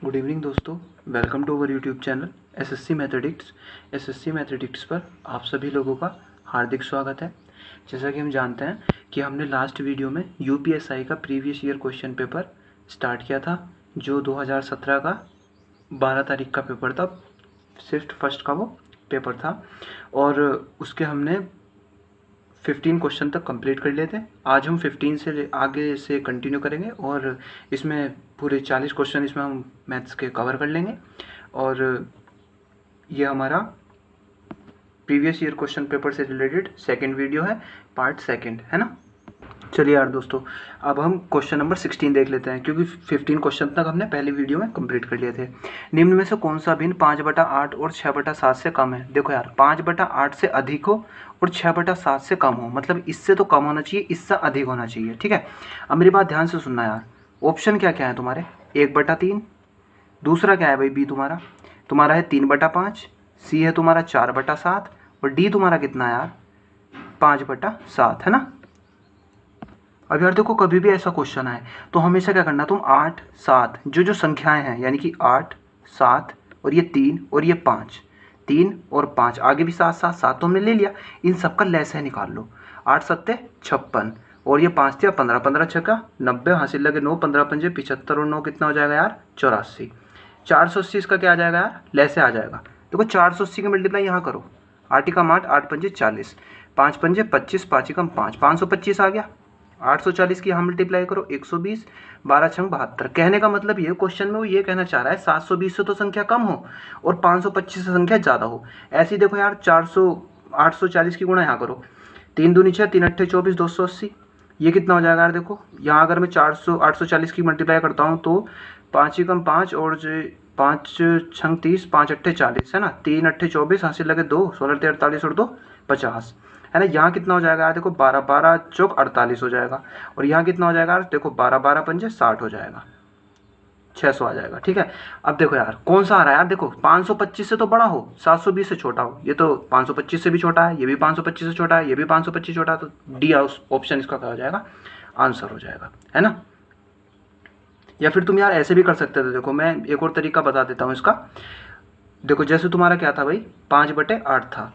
Good evening दोस्तों, welcome to our YouTube channel SSC mathematics. SSC mathematics पर आप सभी लोगों का हार्दिक स्वागत है। जैसा कि हम जानते हैं कि हमने लास्ट वीडियो में यूपीएसआई का previous year question paper start किया था, जो 2017 का 12 तारीख का पेपर था। शिफ्ट फर्स्ट का वो पेपर था और उसके हमने 15 क्वेश्चन तक कंप्लीट कर लिए थे। आज हम 15 से आगे से कंटिन्यू करेंगे और इसमें पूरे 40 क्वेश्चन इसमें हम मैथ्स के कवर कर लेंगे। और ये हमारा प्रीवियस ईयर क्वेश्चन पेपर से रिलेटेड सेकंड वीडियो है, पार्ट सेकंड, है ना। चलिए यार दोस्तों, अब हम क्वेश्चन नंबर 16 देख लेते हैं, क्योंकि 15 क्वेश्चन तक हमने पहले वीडियो में कंप्लीट कर लिए थे। निम्न में से कौन सा भिन्न 5/8 और 6/7 से कम है? देखो यार, 5/8 से अधिक हो और 6/7 से कम हो, मतलब इससे तो कम होना चाहिए, इससे अधिक होना चाहिए। ठीक है, अब मेरी बात ध्यान से सुनना यार। ऑप्शन क्या क्या है तुम्हारे? 1/3, दूसरा क्या है भाई? बी तुम्हारा है 3/5, सी है तुम्हारा 4/7 और डी तुम्हारा कितना है यार? 5/7, है ना। अब यार देखो, कभी भी ऐसा क्वेश्चन आए तो हमेशा क्या करना, तुम 8 7 जो संख्याएं हैं, यानी कि 8 7 और ये 3 और ये 5, 3 और 5, आगे भी 7 7 7 तो हमने ले लिया, इन सबका लैस है निकाल लो। 8 7 56 और ये 5 थे 15, 15 छक्का 90, हासिल लगे 9, 15 पंजे 75 और 9 कितना हो जाएगा यार? 84। 480 इसका क्या आ जाएगा यार? लैसे आ जाएगा। देखो 480 का मल्टीप्लाई यहाँ करो, 8 एकम 8, 8 पंजे 40, 5 पंजे 25, 5 एकम 5, 525 आ गया। 840 की यहाँ मल्टीप्लाई करो, 120, 12 छंग 72। कहने का मतलब ये क्वेश्चन में वो ये कहना चाह रहा है 720 से तो संख्या कम हो और 525 से संख्या ज़्यादा हो। ऐसी देखो यार, 840 की गुणा यहाँ करो, 3 दूनी 6, 3 अट्ठे 24, 280, ये कितना हो जाएगा यार? देखो यहाँ अगर मैं 840 की मल्टीप्लाई करता हूँ तो 5 एकम 5 और 5 छंग 30, 5 अट्ठे 40, है ना। 3 अट्ठे 24, हासिल लगे 2, 16 ते 48 और 2 50, है ना। यहाँ कितना हो जाएगा यार? देखो 12 12 चौक 48 हो जाएगा और यहाँ कितना हो जाएगा यार? देखो 12 12 पंजे 60 हो जाएगा, 600 आ जाएगा। ठीक है, अब देखो यार कौन सा आ रहा है यार? देखो 525 से तो बड़ा हो, 720 से छोटा हो। ये तो 525 से भी छोटा है, ये भी 525 से छोटा है, ये भी 525 छोटा है, तो डी ऑप्शन इसका क्या हो जाएगा? आंसर हो जाएगा, है ना। या फिर तुम यार ऐसे भी कर सकते थे। देखो मैं एक और तरीका बता देता हूँ इसका। देखो जैसे तुम्हारा क्या था भाई? 5/8 था,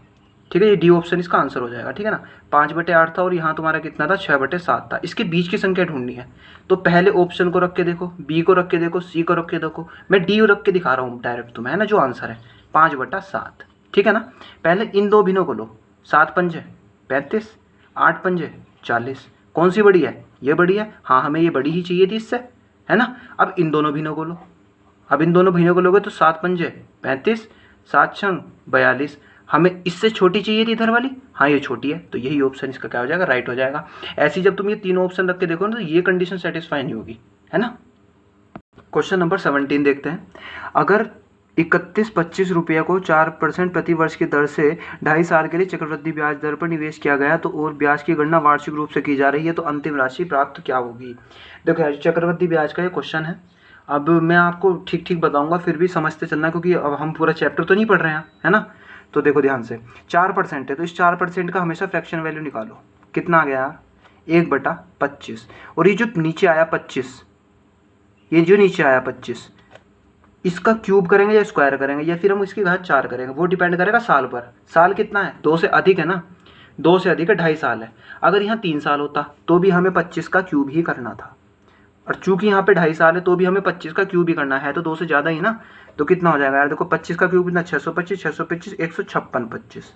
ठीक है, ये डी ऑप्शन इसका आंसर हो जाएगा। ठीक है ना, 5/8 था और यहाँ तुम्हारा कितना था? 6/7 था। इसके बीच की संख्या ढूंढनी है, तो पहले ऑप्शन को रख के देखो, बी को रख के देखो, सी को रख के देखो, मैं डी रख के दिखा रहा हूँ डायरेक्ट तुम्हें, है ना, जो आंसर है 5/7। ठीक है ना, पहले इन दो भिन्नों को लो, 7 पंजे 35, 8 पंजे 40, कौन सी बड़ी है? ये बड़ी है, हाँ हमें ये बड़ी ही चाहिए थी इससे, है ना। अब इन दोनों भिन्नों को लो, अब इन दोनों भिन्नों को लोगे तो 7 पंजे 35, 7 छंग 42, हमें इससे छोटी चाहिए थी इधर वाली, हाँ ये छोटी है, तो यही ऑप्शन इसका क्या हो जाएगा? राइट हो जाएगा। ऐसी जब तुम ये तीनों ऑप्शन रख के देखो ना, तो ये कंडीशन सेटिस्फाई नहीं होगी, है ना। क्वेश्चन नंबर 17 देखते हैं। अगर 31-25 रुपया को 4% प्रति वर्ष की दर से 2.5 साल के लिए चक्रवृद्धि ब्याज दर पर निवेश किया गया, तो और ब्याज की गणना वार्षिक रूप से की जा रही है, तो अंतिम राशि प्राप्त क्या होगी? देखो यार, चक्रवृद्धि ब्याज का ये क्वेश्चन है। अब मैं आपको ठीक ठीक बताऊंगा, फिर भी समझते चलना, क्योंकि अब हम पूरा चैप्टर तो नहीं पढ़ रहे हैं, है ना। तो देखो ध्यान से, 4% है तो इस 4% का हमेशा फ्रैक्शन वैल्यू निकालो। कितना आ गया? 1/25। और ये जो नीचे आया 25, ये जो नीचे आया 25, इसका क्यूब करेंगे या स्क्वायर करेंगे या फिर हम इसकी घात 4 करेंगे, वो डिपेंड करेगा साल पर। साल कितना है? 2 से अधिक है ना, 2 से अधिक है 2.5 साल है। अगर यहाँ 3 साल होता तो भी हमें 25 का क्यूब ही करना था, और चूंकि यहाँ पे 2.5 साल है तो भी हमें 25 का क्यूब ही करना है, तो 2 से ज़्यादा ही ना। तो कितना हो जाएगा यार? देखो 25 का क्यूब कितना? 625, 625 156 25।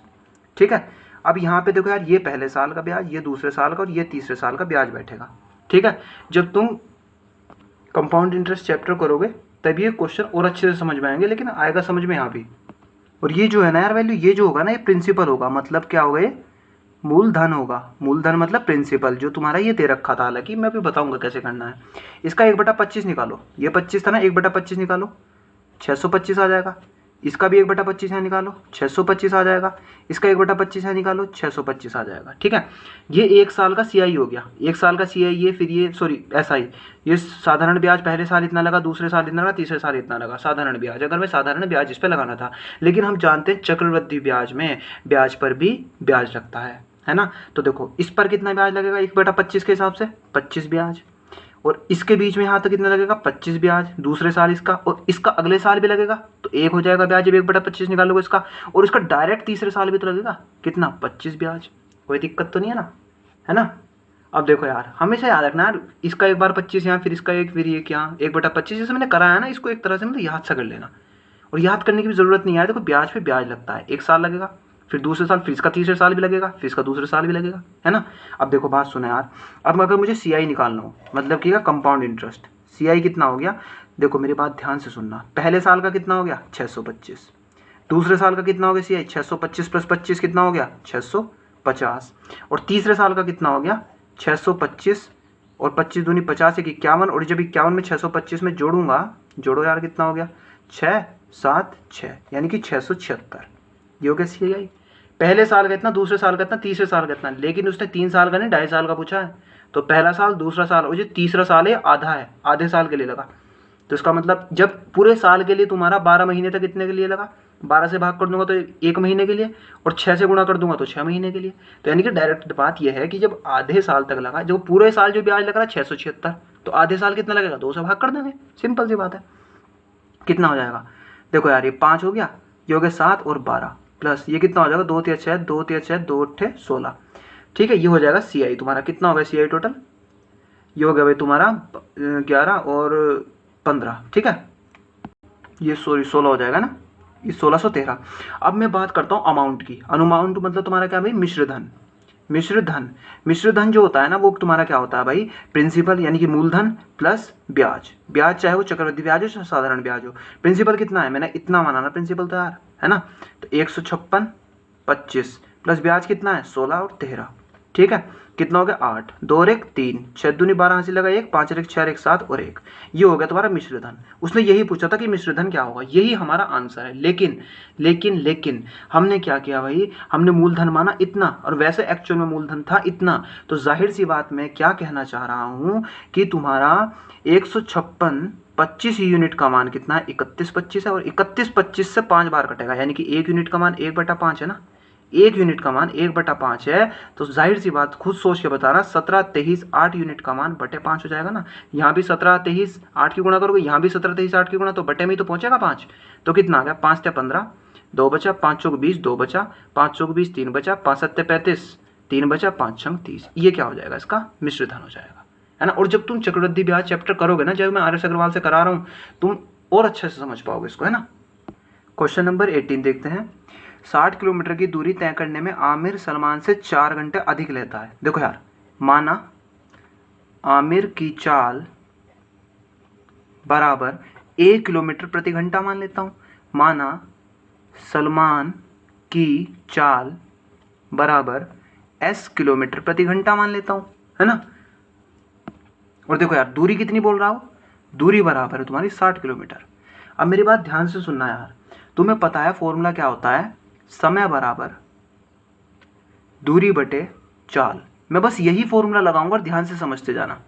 ठीक है, अब यहाँ पे देखो यार, ये पहले साल का ब्याज, ये दूसरे साल का और ये तीसरे साल का ब्याज बैठेगा। ठीक है, जब तुम कंपाउंड इंटरेस्ट चैप्टर करोगे तभी ये क्वेश्चन और अच्छे से समझ में आएंगे, लेकिन आएगा समझ में यहाँ भी। और ये जो है ना यार वैल्यू, ये जो होगा ना, ये प्रिंसिपल होगा, मतलब क्या होगा? ये मूलधन होगा। मूलधन मतलब प्रिंसिपल, जो तुम्हारा ये दे रखा था, हालांकि मैं भी बताऊंगा कैसे करना है। इसका 1/25 निकालो, ये 25 था ना, 1/25 निकालो, 625 आ जाएगा। इसका भी 1/25 यहाँ निकालो, 625 आ जाएगा। इसका 1/25 यहाँ निकालो, 625 आ जाएगा। ठीक है, ये 1 साल का CI हो गया, 1 साल का CI ये, फिर ये सॉरी SI, ये साधारण ब्याज पहले साल इतना लगा, दूसरे साल इतना लगा, तीसरे साल इतना लगा, साधारण ब्याज। अगर मैं साधारण ब्याज इस पर लगाना था, लेकिन हम जानते हैं चक्रवृद्धि ब्याज में ब्याज पर भी ब्याज लगता है ना। तो देखो इस पर कितना ब्याज लगेगा? 1/25 के हिसाब से 25 ब्याज, और इसके बीच में यहाँ तक कितना लगेगा 25 ब्याज दूसरे साल इसका, और इसका अगले साल भी लगेगा, तो 1 हो जाएगा ब्याज जब 1/25 निकालोगे इसका, और इसका डायरेक्ट तीसरे साल भी तो लगेगा कितना 25 ब्याज। कोई दिक्कत तो नहीं है ना। अब देखो यार, हमेशा याद रखना यार, इसका एक बार 25 यहाँ, फिर इसका एक, फिर ये क्या 1/25 जैसे मैंने कराया ना, इसको एक तरह से मतलब याद सा कर लेना, और याद करने की भी जरूरत नहीं है। देखो ब्याज पे ब्याज लगता है, 1 साल लगेगा, फिर दूसरे साल, फिर इसका तीसरे साल भी लगेगा, फिर इसका दूसरे साल भी लगेगा, है ना। अब देखो बात सुना यार, अब अगर मुझे CI निकालना हो, मतलब कि कंपाउंड इंटरेस्ट, CI कितना हो गया, देखो मेरी बात ध्यान से सुनना, पहले साल का कितना हो गया 625, दूसरे साल का कितना हो गया CI 625 + 25 कितना हो गया 650, और तीसरे साल का कितना हो गया 625, और 25 दूनी 50 1 51, और जब 51 में 625 में जोड़ूंगा, जोड़ो यार कितना हो गया 6 7 6, यानी कि 676। ये हो गया CI। पहले साल का इतना, दूसरे साल का इतना, तीसरे साल का इतना, लेकिन उसने 3 साल का नहीं 2.5 साल का पूछा है, तो पहला साल दूसरा साल, और जो तीसरा साल है आधा है, आधे साल के लिए लगा, तो इसका मतलब जब पूरे साल के लिए तुम्हारा 12 महीने तक कितने के लिए लगा, 12 से भाग कर दूंगा तो 1 महीने के लिए, और 6 से गुणा कर दूंगा तो 6 महीने के लिए। तो यानी कि डायरेक्ट बात यह है कि जब आधे साल तक लगा, जब पूरे साल जो ब्याज लग रहा है 676, तो आधे साल कितना लगेगा 2 से भाग कर देंगे, सिंपल सी बात है। कितना हो जाएगा, देखो यार ये 5 हो गया, ये हो गया 7 और 12, प्लस ये कितना हो जाएगा 2 3 6 2 3 6 2 8 16, ठीक है। ये हो जाएगा CI तुम्हारा, कितना हो गया CI टोटल, ये हो गया भाई तुम्हारा 11 और 15, ठीक है। ये 16 हो जाएगा ना, ये 1613। अब मैं बात करता हूँ अमाउंट की। अनुमाउंट मतलब तुम्हारा क्या भाई, मिश्र धन। मिश्र धन जो होता है ना, वो तुम्हारा क्या होता है भाई, प्रिंसिपल यानी कि मूलधन प्लस ब्याज। ब्याज चाहे वो चक्रवृद्धि ब्याज हो चाहे साधारण ब्याज हो। प्रिंसिपल कितना है, मैंने इतना माना ना प्रिंसिपल तो यार, है ना। तो 156 25 प्लस ब्याज कितना है 16 और 13, ठीक है। कितना हो गया 8 2 और 1 3, 6 दूनी 12 हासिल लगा 1, 5 और 1 6 और 1 7 और 1, ये हो गया तुम्हारा मिश्र धन। उसने यही पूछा था कि मिश्र धन क्या होगा, यही हमारा आंसर है। लेकिन हमने क्या किया भाई, हमने मूलधन माना इतना, और वैसे एक्चुअल में मूलधन था इतना। तो जाहिर सी बात मैं क्या कहना चाह रहा हूं कि तुम्हारा 156 25 यूनिट का मान कितना है 3125 है, और 3125 से 5 बार कटेगा, यानी कि 1 यूनिट का मान 1/5 है ना, 1 यूनिट का मान 1/5 है। तो जाहिर सी बात खुद सोच के बता रहा, 17 23 8 यूनिट का मान बटे 5 हो जाएगा ना। यहाँ भी 17 23 8 की गुणा करोगे, यहाँ भी 17 23 8 की गुणा, तो बटे में ही तो पहुंचेगा 5। तो कितना आ गया 5 × 15 2 बचा, 5 चौक 20 2 बचा, 5 चौक 20 3 बचा, 5 7 35 3 बचा, 5 6 30। ये क्या हो जाएगा, इसका मिश्र धन हो जाएगा, है ना। और जब तुम चक्रवृद्धि ब्याज चैप्टर करोगे ना, जब मैं RS अग्रवाल से करा रहा हूँ, तुम और अच्छे से समझ पाओगे इसको, है ना। क्वेश्चन नंबर 18 देखते हैं। 60 किलोमीटर की दूरी तय करने में आमिर सलमान से 4 घंटे अधिक लेता है। देखो यार, माना आमिर की चाल बराबर 1 किलोमीटर प्रति घंटा मान लेता हूं, माना सलमान की चाल बराबर S किलोमीटर प्रति घंटा मान लेता हूं, है ना। और देखो यार, दूरी कितनी बोल रहा हूं, दूरी बराबर है तुम्हारी 60 किलोमीटर। अब मेरी बात ध्यान से सुनना यार, तुम्हें पता है फॉर्मूला क्या होता है, समय बराबर दूरी बटे चाल। मैं बस यही फॉर्मूला लगाऊंगा और ध्यान से समझते जाना।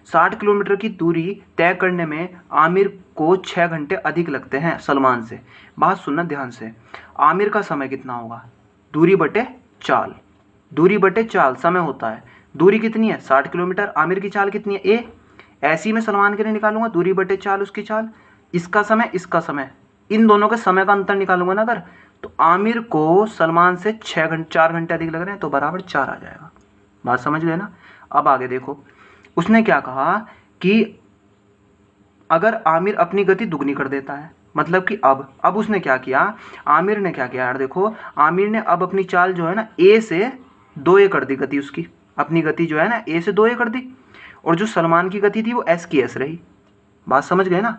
60 किलोमीटर की दूरी तय करने में आमिर को 6 घंटे अधिक लगते हैं सलमान से। बात सुनना ध्यान से, आमिर का समय कितना होगा, दूरी बटे चाल, दूरी बटे चाल समय होता है। दूरी कितनी है 60 किलोमीटर, आमिर की चाल कितनी है ए, ऐसी मैं सलमान के लिए निकालूंगा, दूरी बटे चाल उसकी चाल, इसका समय इसका समय, इन दोनों के समय का अंतर निकालूंगा ना अगर, तो आमिर को सलमान से 4 घंटे अधिक लग रहे हैं, तो बराबर 4 आ जाएगा। बात समझ गए ना। अब आगे देखो, उसने क्या कहा कि अगर आमिर अपनी गति दुगनी कर देता है, मतलब कि अब उसने क्या किया, आमिर ने क्या किया यार, देखो आमिर ने अब अपनी चाल जो है ना ए से 2a कर दी गति, उसकी अपनी गति जो है ना ए से 2a कर दी, और जो सलमान की गति थी वो s की s रही। बात समझ गए ना।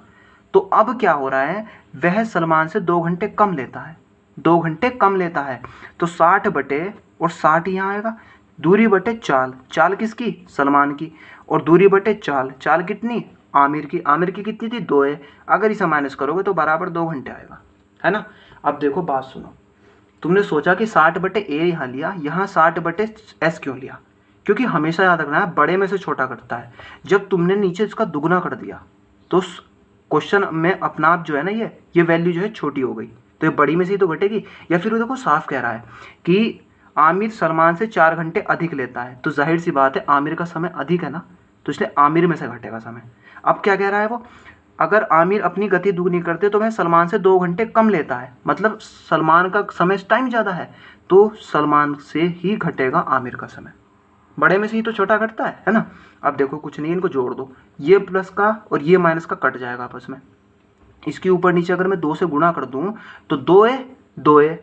तो अब क्या हो रहा है, वह सलमान से 2 घंटे कम लेता है, 2 घंटे कम लेता है, तो 60 बटे और 60 यहाँ आएगा, दूरी बटे चाल, चाल किसकी सलमान की, और दूरी बटे चाल, चाल कितनी आमिर की, आमिर की कितनी थी 2 है, अगर इसे माइनस करोगे तो बराबर 2 घंटे आएगा, है ना। अब देखो बात सुनो, तुमने सोचा कि 60 बटे ए यहाँ लिया, यहाँ 60 बटे एस क्यों लिया, क्योंकि हमेशा याद रखना है बड़े में से छोटा कटता है। जब तुमने नीचे इसका दुगना कर दिया तो क्वेश्चन में अपना आप जो है ना ये वैल्यू जो है छोटी हो गई, तो ये बड़ी में से ही तो घटेगी। या फिर वो देखो साफ कह रहा है कि आमिर सलमान से 4 घंटे अधिक लेता है, तो जाहिर सी बात है आमिर का समय अधिक है ना, तो इसलिए आमिर में से घटेगा समय। अब क्या कह रहा है वो, अगर आमिर अपनी गति दुगनी करते तो वह सलमान से 2 घंटे कम लेता है, मतलब सलमान का समय टाइम ज़्यादा है, तो सलमान से ही घटेगा आमिर का समय। बड़े में से ही तो छोटा घटता है ना। अब देखो कुछ नहीं, इनको जोड़ दो, ये प्लस का और ये माइनस का कट जाएगा आपस में। इसके ऊपर नीचे अगर मैं 2 से गुणा कर दूं तो 2a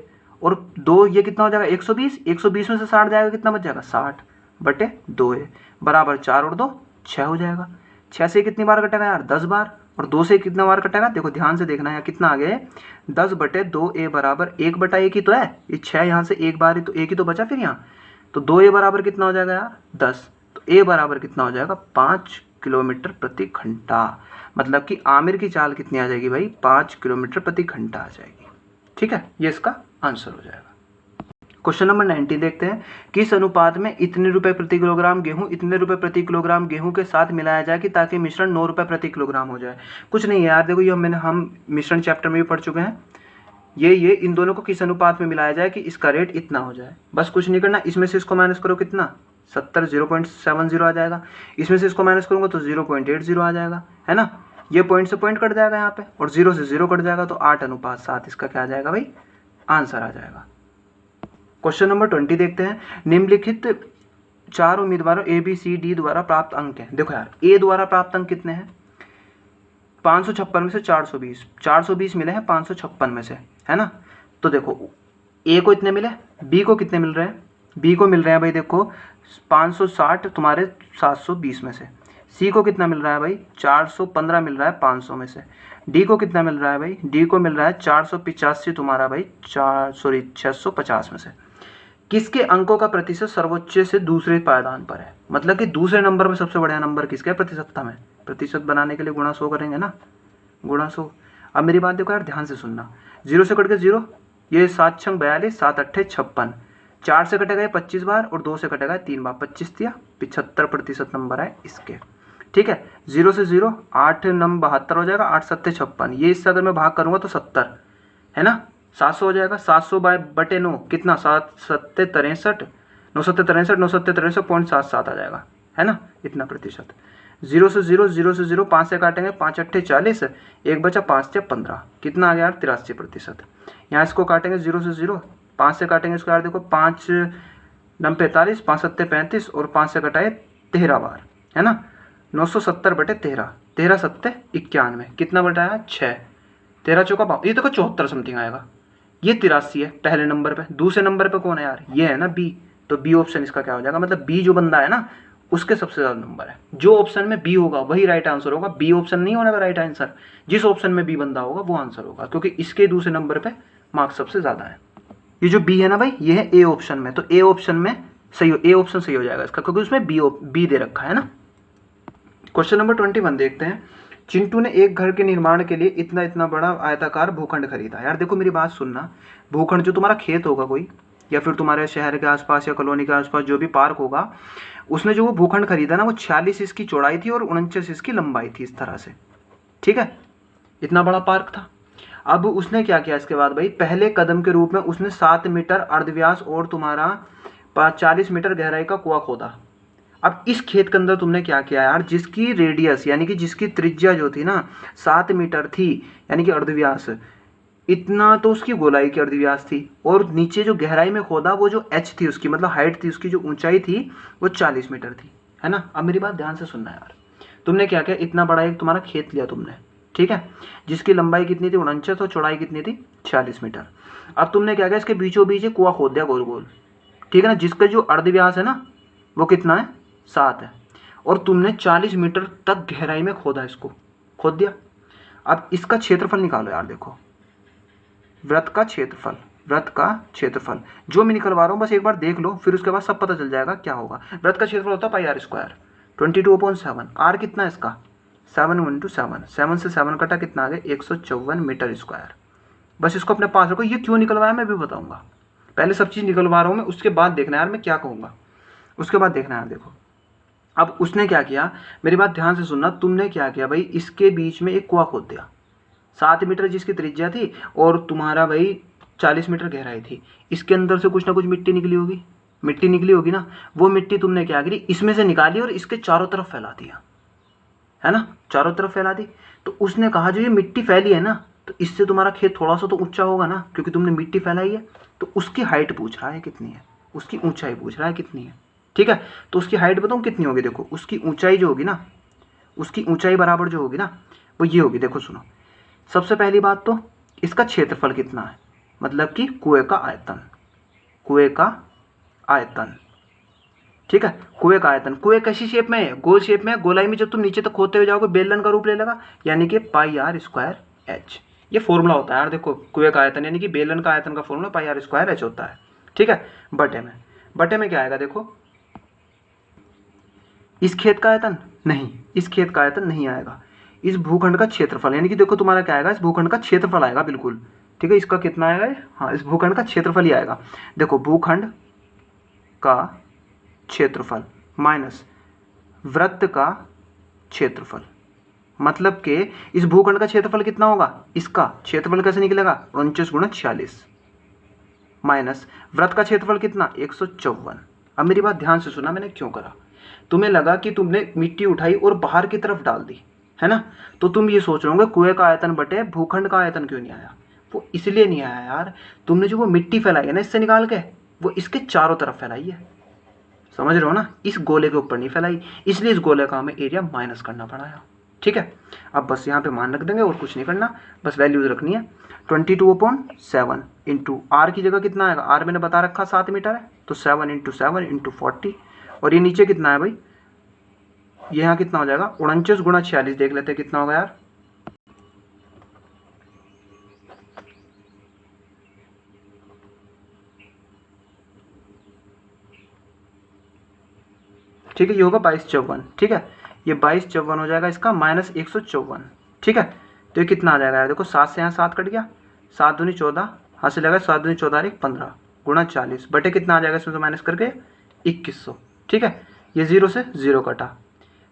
और 2 ये कितना हो जाएगा 120, 120 में से 60 जाएगा, कितना बच जाएगा 60 बटे 2a बराबर 4 और 2 6 हो जाएगा। 6 से कितनी बार कटेगा यार 10 बार, और 2 से कितना बार कटेगा, देखो ध्यान से देखना है कितना आ गया 10 बटे 2a बराबर 1 बटा 1 ही तो है, ये 6 यहाँ से एक बार ही तो एक ही तो बचा फिर यहाँ, तो 2a बराबर कितना हो जाएगा यार 10, तो a बराबर कितना हो जाएगा 5 किलोमीटर प्रति घंटा। मतलब कि आमिर की चाल कितनी आ जाएगी भाई 5 किलोमीटर प्रति घंटा आ जाएगी। ठीक है, ये इसका आंसर हो जाएगा। क्वेश्चन नंबर 19 देखते हैं, किस अनुपात में इतने रुपए प्रति किलोग्राम गेहूं इतने रुपए प्रति किलोग्राम गेहूं के साथ मिलाया जाए कि ताकि मिश्रण 9 रुपए प्रति किलोग्राम हो जाए। कुछ नहीं है यार, देखो ये हम मिश्रण चैप्टर में भी पढ़ चुके हैं। ये इन दोनों को किस अनुपात में मिलाया जाए कि इसका रेट इतना हो जाए। बस कुछ नहीं करना, इसमें से इसको माइनस करो कितना 70, 0.70 आ जाएगा, इसमें से इसको माइनस करूंगा तो 0.80 आ जाएगा, है ना। ये पॉइंट से पॉइंट कट जाएगा यहाँ पे और 0 से 0 कट जाएगा, तो 8:7 इसका क्या आ जाएगा भाई आंसर आ जाएगा। क्वेश्चन नंबर 20 देखते हैं, निम्नलिखित 4 उम्मीदवारों ए बी सी डी द्वारा प्राप्त अंक हैं। देखो यार ए द्वारा प्राप्त अंक कितने हैं 556 में से 420 मिले हैं 556 में से, है ना। तो देखो ए को इतने मिले, बी को कितने मिल रहे हैं, बी को मिल रहे हैं भाई देखो 560 तुम्हारे 720 में से, सी को कितना मिल रहा है भाई 415 मिल रहा है 500 में से, डी को कितना मिल रहा है भाई, डी को मिल रहा है 485 तुम्हारा भाई 650 में से। किसके अंकों का प्रतिशत सर्वोच्च से दूसरे पायदान पर है, मतलब कि दूसरे नंबर में सबसे बढ़िया नंबर किसका है प्रतिशतता में। प्रतिशत बनाने के लिए गुणा 100 करेंगे ना, गुणा 100। अब मेरी बात देखो यार ध्यान से सुनना, 0 से कट के 0, ये 7 6 42, 7 8 56, 4 से कटेगा 25 बार और 2 से कटेगा 3 बार, 25 दिया 75% नंबर है इसके। ठीक है, 0 से 0, 8 9 72 हो जाएगा, 8 7 56, ये इससे अगर मैं भाग करूंगा तो 70 है ना, 700 हो जाएगा, 700 बटे 9 कितना 7 7 63, 9 7 63, 9 7 63.77 आ जाएगा, है ना इतना प्रतिशत। 0 से 0, 5 से काटेंगे 5 8 40, एक बचा 5 से 15, कितना आ गया यार 83%। यहाँ इसको काटेंगे 0 से 0, 5 से काटेंगे इसको यार देखो 5 9 45, 5 7 35 और 5 से कटाए 13 बार, है ना। 970 बटे 13, 13 7 91, कितना बटाया 6, 13 चौका 52, ये देखो 74 समथिंग आएगा। ये 83 है पहले नंबर पे, दूसरे नंबर पे कौन है यार ये है ना बी, तो बी ऑप्शन इसका क्या हो जाएगा, मतलब बी जो बंदा है ना उसके सबसे ज़्यादा नंबर है। जो ऑप्शन में बी होगा वही राइट आंसर होगा, बी ऑप्शन नहीं होने का राइट आंसर, जिस ऑप्शन में बी बंदा होगा वो आंसर होगा, क्योंकि इसके दूसरे नंबर पे मार्क्स सबसे ज़्यादा है। ये जो बी है ना भाई ये है ए ऑप्शन में, तो ए ऑप्शन में सही हो, ए ऑप्शन सही हो जाएगा इसका, क्योंकि उसमें बी दे रखा है ना। क्वेश्चन नंबर 21 देखते हैं, चिंटू ने एक घर के निर्माण के लिए इतना इतना बड़ा आयताकार भूखंड खरीदा। यार देखो मेरी बात सुनना, भूखंड जो तुम्हारा खेत होगा कोई, या फिर तुम्हारे शहर के आसपास या कॉलोनी के आसपास जो भी पार्क होगा, उसमें जो वो भूखंड खरीदा ना वो 46 इसकी चौड़ाई थी और 49 इसकी लंबाई थी, इस तरह से। ठीक है, इतना बड़ा पार्क था। अब उसने क्या किया इसके बाद भाई, पहले कदम के रूप में उसने 7 मीटर अर्धव्यास और तुम्हारा 40 मीटर गहराई का कुआं खोदा। अब इस खेत के अंदर तुमने क्या किया यार, जिसकी रेडियस यानी कि जिसकी त्रिज्या जो थी ना 7 मीटर थी, यानी कि अर्धव्यास इतना तो उसकी गोलाई की अर्धव्यास थी, और नीचे जो गहराई में खोदा वो जो एच थी उसकी, मतलब हाइट थी उसकी, जो ऊंचाई थी वो 40 मीटर थी, है ना। अब मेरी बात ध्यान से सुनना यार, तुमने क्या किया, इतना बड़ा एक तुम्हारा खेत लिया तुमने, ठीक है, जिसकी लंबाई कितनी थी 49 और चौड़ाई कितनी थी 40 मीटर। अब तुमने क्या किया, इसके बीचों बीच कुआं खोद दिया गोल गोल, ठीक है ना, जिसका जो अर्धव्यास है ना वो कितना है 7 है, और तुमने 40 मीटर तक गहराई में खोदा, इसको खोद दिया। अब इसका क्षेत्रफल निकालो यार, देखो वृत्त का क्षेत्रफल जो मैं निकलवा रहा हूँ बस एक बार देख लो, फिर उसके बाद सब पता चल जाएगा क्या होगा। वृत्त का क्षेत्रफल होता है पाई आर स्क्वायर, 22/7, आर कितना है इसका 7 × 7, 7 से 7 कटा कितना आ गया 154 मीटर स्क्वायर। बस इसको अपने पास रखो, ये क्यों निकलवाया मैं भी बताऊंगा, पहले सब चीज़ निकलवा रहा हूँ मैं, उसके बाद देखना यार मैं क्या कहूँगा, उसके बाद देखना यार। देखो अब उसने क्या किया, मेरी बात ध्यान से सुनना, तुमने क्या किया भाई, इसके बीच में एक कुआं खोद दिया, 7 मीटर जिसकी त्रिज्या थी और तुम्हारा भाई 40 मीटर गहराई थी, इसके अंदर से कुछ ना कुछ मिट्टी निकली होगी, मिट्टी निकली होगी ना, वो मिट्टी तुमने क्या करी, इसमें से निकाली और इसके चारों तरफ फैला दिया, है ना, चारों तरफ फैला दी। तो उसने कहा जो ये मिट्टी फैली है ना, तो इससे तुम्हारा खेत थोड़ा सा तो ऊंचा होगा ना, क्योंकि तुमने मिट्टी फैलाई है। तो उसकी हाइट पूछ रहा है कितनी है, उसकी ऊंचाई पूछ रहा है कितनी है। ठीक है, तो उसकी हाइट बताऊँ कितनी होगी, देखो उसकी ऊंचाई जो होगी ना, उसकी ऊंचाई बराबर जो होगी ना, वो ये होगी। देखो सुनो, सबसे पहली बात तो इसका क्षेत्रफल कितना है, मतलब कि कुएं का आयतन, कुएं का आयतन। ठीक है, कुएं का आयतन। कुएं कैसी शेप में है, गोल शेप में है। गोलाई में जब तुम नीचे तक खोदते हुए जाओगे बेलन का रूप ले लेगा, यानी कि पाई आर स्क्वायर एच। ये फॉर्मूला होता है यार, देखो कुएं का आयतन यानी कि बेलन का आयतन का formula pi R square H होता है। ठीक है, बटे में, बटे में क्या आएगा, देखो इस खेत का आयतन नहीं, इस खेत का आयतन नहीं आएगा, इस भूखंड का क्षेत्रफल, यानी कि देखो तुम्हारा क्या आएगा, इस भूखंड का क्षेत्रफल आएगा बिल्कुल। ठीक है, इसका कितना आएगा, हाँ इस भूखंड का क्षेत्रफल ही आएगा। देखो भूखंड का क्षेत्रफल माइनस वृत्त का क्षेत्रफल, मतलब कि इस भूखंड का क्षेत्रफल कितना होगा, इसका क्षेत्रफल कैसे निकलेगा 49 गुणा 46 माइनस वृत्त का क्षेत्रफल कितना 154। अब मेरी बात ध्यान से सुना, मैंने क्यों करा, तुम्हें लगा कि तुमने मिट्टी उठाई और बाहर की तरफ डाल दी, है ना, तो तुम ये सोच रहे होंगे कुएं का आयतन बटे भूखंड का आयतन क्यों नहीं आया। वो इसलिए नहीं आया यार, तुमने जो वो मिट्टी फैलाई है ना इससे निकाल के, वो इसके चारों तरफ फैलाई है, समझ रहे हो ना, इस गोले के ऊपर नहीं फैलाई, इसलिए इस गोले का हमें एरिया माइनस करना पड़ा है। ठीक है, अब बस यहाँ पे मान रख देंगे और कुछ नहीं करना, बस वैल्यूज रखनी है। 22/7 इंटू आर की जगह कितना आएगा, आर मैंने बता रखा 7 मीटर है, तो 7 × 7 × 40, और ये नीचे कितना है भाई, ये यहाँ कितना हो जाएगा 49 गुणा 46, देख लेते हैं कितना होगा यार, ठीक है, ये होगा 2254। ठीक है, ये 2254 हो जाएगा इसका, माइनस 154। ठीक है, तो ये कितना आ जाएगा यार, देखो 7 से यहाँ 7 कट गया, 7 दूनी 14, हाँ से लगा 7 दूनी 14 15 गुणा 40 बटे कितना आ जाएगा इसमें से माइनस करके 2100। ठीक है, ये 0 से 0 कटा,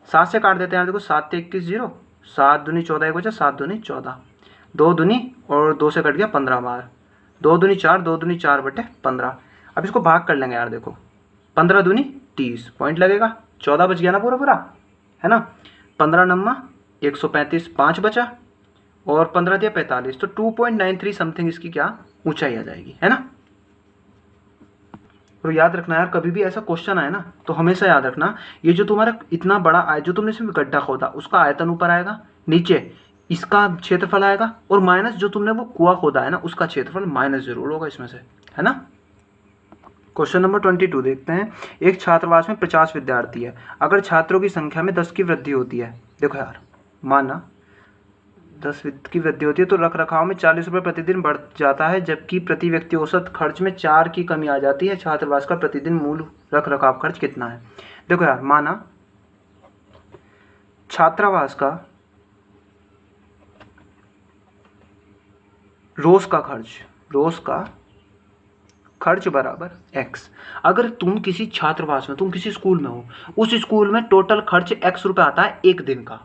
7 से काट देते हैं यार, देखो 7 से 21 0, 7 दूनी 14 एक बचा, 7 दूनी 14, 2 दूनी और 2 से कट गया 15 बार, 2 दूनी 4, 2 दूनी 4 बटे 15। अब इसको भाग कर लेंगे यार, देखो 15 दूनी 30 पॉइंट लगेगा, 14 बच गया ना पूरा पूरा, है ना, 15 नम्मा 135, 5 बचा और 15 दिया 45, तो 2.93 समथिंग इसकी क्या ऊंचाई आ जाएगी, है ना। और याद रखना यार, कभी भी ऐसा क्वेश्चन आए ना तो हमेशा याद रखना, ये जो तुम्हारा इतना बड़ा आय जो तुमने इसमें गड्ढा खोदा उसका आयतन ऊपर आएगा, नीचे इसका क्षेत्रफल आएगा, और माइनस जो तुमने वो कुआं खोदा है ना उसका क्षेत्रफल माइनस जरूर होगा इसमें से, है ना। क्वेश्चन नंबर 22 देखते हैं। एक छात्रावास में 50 विद्यार्थी है, अगर छात्रों की संख्या में 10 की वृद्धि होती है, देखो यार माना 10 की वृद्धि होती है तो रख रखाव में 40 रुपये प्रतिदिन बढ़ जाता है, जबकि प्रति व्यक्ति औसत खर्च में 4 की कमी आ जाती है, छात्रावास का प्रतिदिन मूल रख रखाव खर्च कितना है। देखो यार माना छात्रावास का रोज का खर्च बराबर x। अगर तुम किसी छात्रावास में, तुम किसी स्कूल में हो, उस स्कूल में टोटल खर्च x रुपये आता है एक दिन का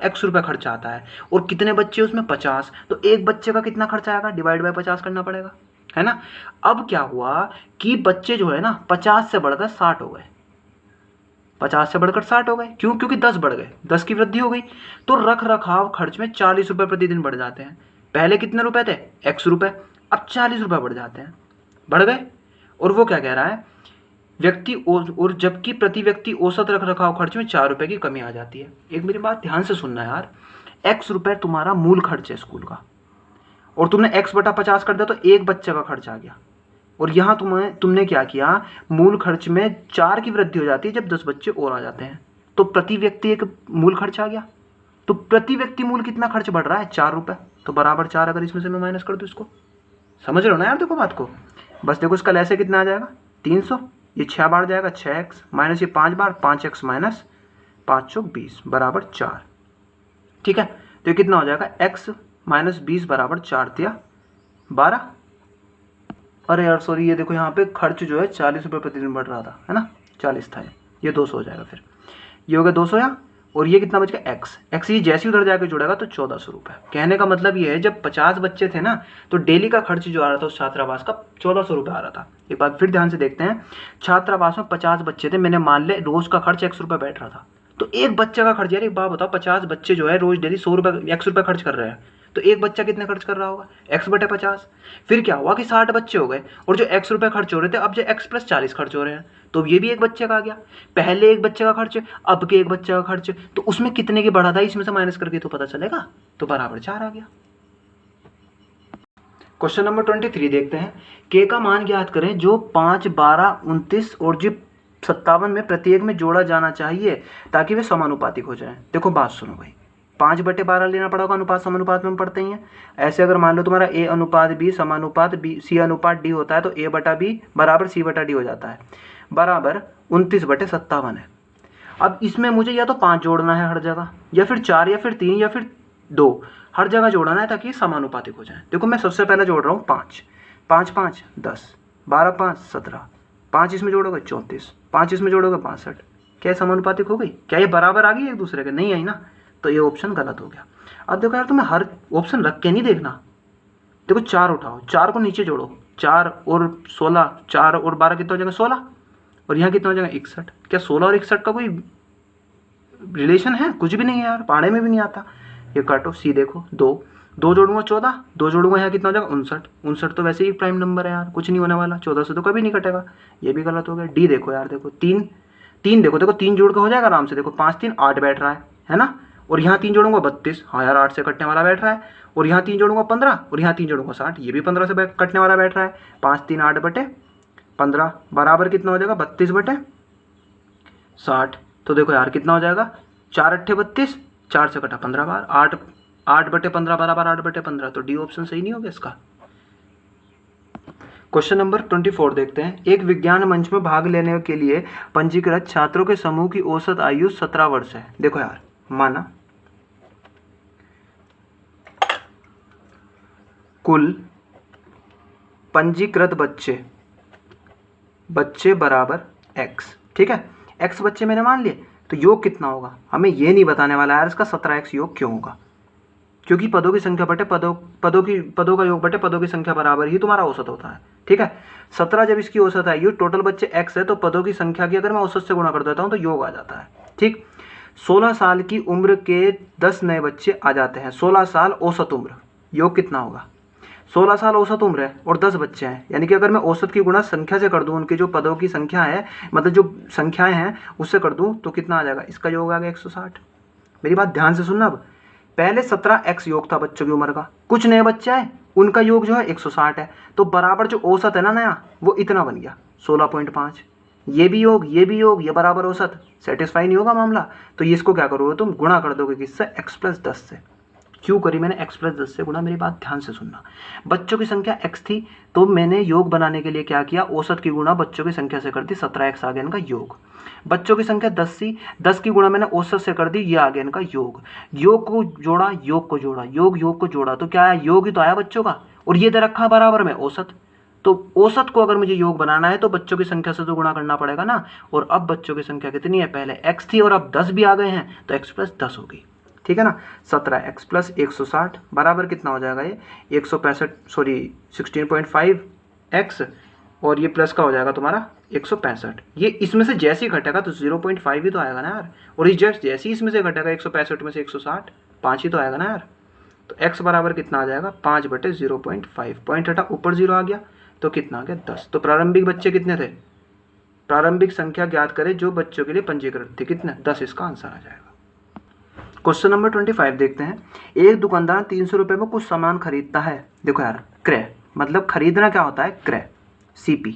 x रुपये खर्चा आता है, और कितने बच्चे उसमें 50, तो एक बच्चे का कितना खर्चा आएगा, डिवाइड बाय 50 करना पड़ेगा, है ना। अब क्या हुआ कि बच्चे जो है ना 50 से बढ़कर 60 हो गए, 50 से बढ़कर 60 हो गए, क्यों, क्योंकि 10 बढ़ गए, 10 की वृद्धि हो गई, तो रख रखाव खर्च में 40 रुपये प्रतिदिन बढ़ जाते हैं। पहले कितने रुपए थे x रुपये, अब 40 रुपये बढ़ जाते हैं, बढ़ गए। और वो क्या कह रहा है, व्यक्ति और जबकि प्रति व्यक्ति औसत रख रखाव खर्च में 4 रुपए की कमी आ जाती है। एक मेरी बात ध्यान से सुनना यार, x रुपए तुम्हारा मूल खर्च है स्कूल का, और तुमने x बटा 50 कर दिया तो एक बच्चे का खर्च आ गया, और यहाँ तुमने क्या किया, मूल खर्च में 4 की वृद्धि हो जाती है जब 10 बच्चे और आ जाते हैं, तो प्रति व्यक्ति एक मूल खर्च आ गया, तो प्रति व्यक्ति मूल कितना खर्च बढ़ रहा है 4 रुपए, तो बराबर 4, अगर इसमें से मैं माइनस कर दूँ इसको, समझ रहे हो ना यार, देखो बात को, बस देखो इसका लैसे कितना आ जाएगा 300, ये 6 बार जाएगा 6x माइनस ये 5 बार 5x माइनस 520 बराबर 4। ठीक है, तो ये कितना हो जाएगा x माइनस 20 बराबर 4 दिया 12। अरे यार सॉरी, ये देखो यहाँ पे खर्च जो है 40 रुपये प्रतिदिन बढ़ रहा था, है ना, 40 था, ये 200 हो जाएगा, फिर ये हो गया 200 या और ये कितना बच गया एक्स। एक्स ये जैसे ही उधर जाके जुड़ेगा तो 1400 रुपये। कहने का मतलब ये है जब 50 बच्चे थे ना तो डेली का खर्च जो आ रहा था उस छात्रावास का 1400 रुपये आ रहा था। एक बार फिर ध्यान से देखते हैं, छात्रावास में 50 बच्चे थे, मैंने मान ले रोज का खर्च x रुपये बैठ रहा था, तो एक बच्चे का खर्च, यार एक बात बताओ, 50 बच्चे जो है रोज डेली 100 रुपये x रुपये खर्च कर रहे हैं, तो एक बच्चा कितने खर्च कर रहा होगा x बटे 50। फिर क्या हुआ कि 60 बच्चे हो गए और जो x रुपये खर्च हो रहे थे अब जो x प्लस 40 खर्च हो रहे हैं, तो ये भी एक बच्चे का आ गया। पहले एक बच्चे का खर्च, अब के एक बच्चे का खर्च, तो उसमें कितने की बढ़ा था इसमें से माइनस करके तो पता चलेगा, तो बराबर 4 आ गया। क्वेश्चन नंबर 23 देखते हैं। के का मान ज्ञात करें जो 5, 12, 29 और जो 57 में प्रत्येक में जोड़ा जाना चाहिए ताकि वे समानुपातिक हो जाएं। देखो बात सुनो भाई, 5/12 लेना पड़ेगा, अनुपात समानुपात में हम पढ़ते ही हैं। ऐसे अगर मान लो तुम्हारा a अनुपात b समानुपात b c अनुपात d होता है तो a बटा b बराबर c बटा d हो जाता है, बराबर 29/57 है। अब इसमें मुझे या तो 5 जोड़ना है हर जगह, या फिर 4 या फिर 3 या फिर 2, हर जगह जोड़ना है ताकि समानुपातिक हो जाए। देखो मैं सबसे पहले जोड़ रहा हूँ 5, 5 5 10, 12 5 17, 5 इसमें जोड़ोगे 34, 5 इसमें जोड़ोगे 62, क्या समानुपातिक हो गई? क्या ये बराबर आ गई एक दूसरे के? नहीं आई ना, तो ये ऑप्शन गलत हो गया। अब देखो यार तुम्हें हर ऑप्शन रख के नहीं देखना। देखो 4 उठाओ, 4 को नीचे जोड़ो, 4 और 16, 4 और 12 कितना हो जाएगा 16, और यहाँ कितना हो जाएगा 61। क्या 16 और 61 का कोई रिलेशन है? कुछ भी नहीं है यार, पढ़ने में भी नहीं आता। ये काटो, सी देखो 2 जोड़ूंगा 14, 2 जोड़ूंगा यहाँ कितना हो जाएगा 59, 59 तो वैसे ही प्राइम नंबर है यार, कुछ नहीं होने वाला, 14 से तो कभी नहीं कटेगा, ये भी गलत हो गया। डी देखो यार, देखो 3 देखो 3 जोड़ के हो जाएगा आराम से। देखो 5 3 8 बैठ रहा है ना, और यहाँ 3 जोड़ूंगा 32, हाँ यार 8 से कटने वाला बैठ रहा है, और यहाँ 3 जोड़ूंगा 15, और यहाँ 3 जोड़ूंगा 60, ये भी 15 से कटने वाला बैठ रहा है। 5 3 8/15 बराबर कितना हो जाएगा 32/60। तो देखो यार कितना हो जाएगा 4 8 32, 4 से कटा 15 बार, 8/15 बराबर 8/15, तो डी ऑप्शन सही नहीं हो गया इसका। क्वेश्चन नंबर 24 देखते हैं। एक विज्ञान मंच में भाग लेने के लिए पंजीकृत छात्रों के समूह की औसत आयु 17 वर्ष है। देखो यार, माना कुल पंजीकृत बच्चे बराबर x, ठीक है, x बच्चे मैंने मान लिए, तो योग कितना होगा हमें ये नहीं बताने वाला यार इसका 17x योग क्यों होगा, क्योंकि पदों की संख्या बटे पदों का योग बटे पदों की संख्या बराबर ही तुम्हारा औसत होता है, ठीक है। 17 जब इसकी औसत आएगी, टोटल बच्चे x है, तो पदों की संख्या की अगर मैं औसत से गुणा कर देता हूँ तो योग आ जाता है, ठीक। 16 साल की उम्र के 10 नए बच्चे आ जाते हैं, 16 साल औसत उम्र, योग कितना होगा? 16 साल औसत उम्र है और 10 बच्चे हैं, यानी कि अगर मैं औसत की गुणा संख्या से कर दूं, उनके जो पदों की संख्या है, मतलब जो संख्याएं हैं उससे कर दूं, तो कितना आ जाएगा? इसका योग आ गया 160। मेरी बात ध्यान से सुनना। अब पहले 17x योग था बच्चों की उम्र का, कुछ नए बच्चे आए, उनका योग जो है 160 है, तो बराबर जो औसत है ना नया, वो इतना बन गया 16.5। ये भी योग, ये बराबर औसत, सेटिस्फाई नहीं होगा मामला, तो ये इसको क्या करोगे तुम? गुणा कर दोगे किससे? x + 10 से। क्यों करी मैंने x + 10 से गुणा? मेरी बात ध्यान से सुनना। बच्चों की संख्या x थी, तो मैंने योग बनाने के लिए क्या किया? औसत की गुणा बच्चों की संख्या से कर दी, 17x आ गया इनका योग। बच्चों की संख्या 10 थी, 10 की गुणा मैंने औसत से कर दी, ये आ गया इनका योग। योग को जोड़ा, योग को जोड़ा, योग को जोड़ा, तो क्या आया? योग ही तो आया बच्चों का, और ये दे रखा बराबर में औसत। तो औसत को अगर मुझे योग बनाना है तो बच्चों की संख्या से तो गुणा करना पड़ेगा ना, और अब बच्चों की संख्या कितनी है? पहले x थी और अब 10 भी आ गए हैं, तो x + 10 होगी, ठीक है ना। 17x + 160 बराबर कितना हो जाएगा? ये 16.5x, और ये प्लस का हो जाएगा तुम्हारा 165। ये इसमें से जैसे ही घटेगा तो 0.5 ही तो आएगा ना यार, और ये जैसे ही इसमें से घटेगा 165 में से 160, 5 ही तो आएगा ना यार। तो x बराबर कितना आ जाएगा? 5/0.5, पॉइंट हटा, ऊपर 0 आ गया, तो कितना आ गया? 10। तो प्रारंभिक बच्चे कितने थे? प्रारंभिक संख्या ज्ञात करें जो बच्चों के लिए पंजीकृत थे, कितने? 10 इसका आंसर आ जाएगा। क्वेश्चन नंबर 25 देखते हैं। एक दुकानदार 300 रुपये में कुछ सामान खरीदता है। देखो यार, क्रय मतलब खरीदना क्या होता है? क्रय, CP,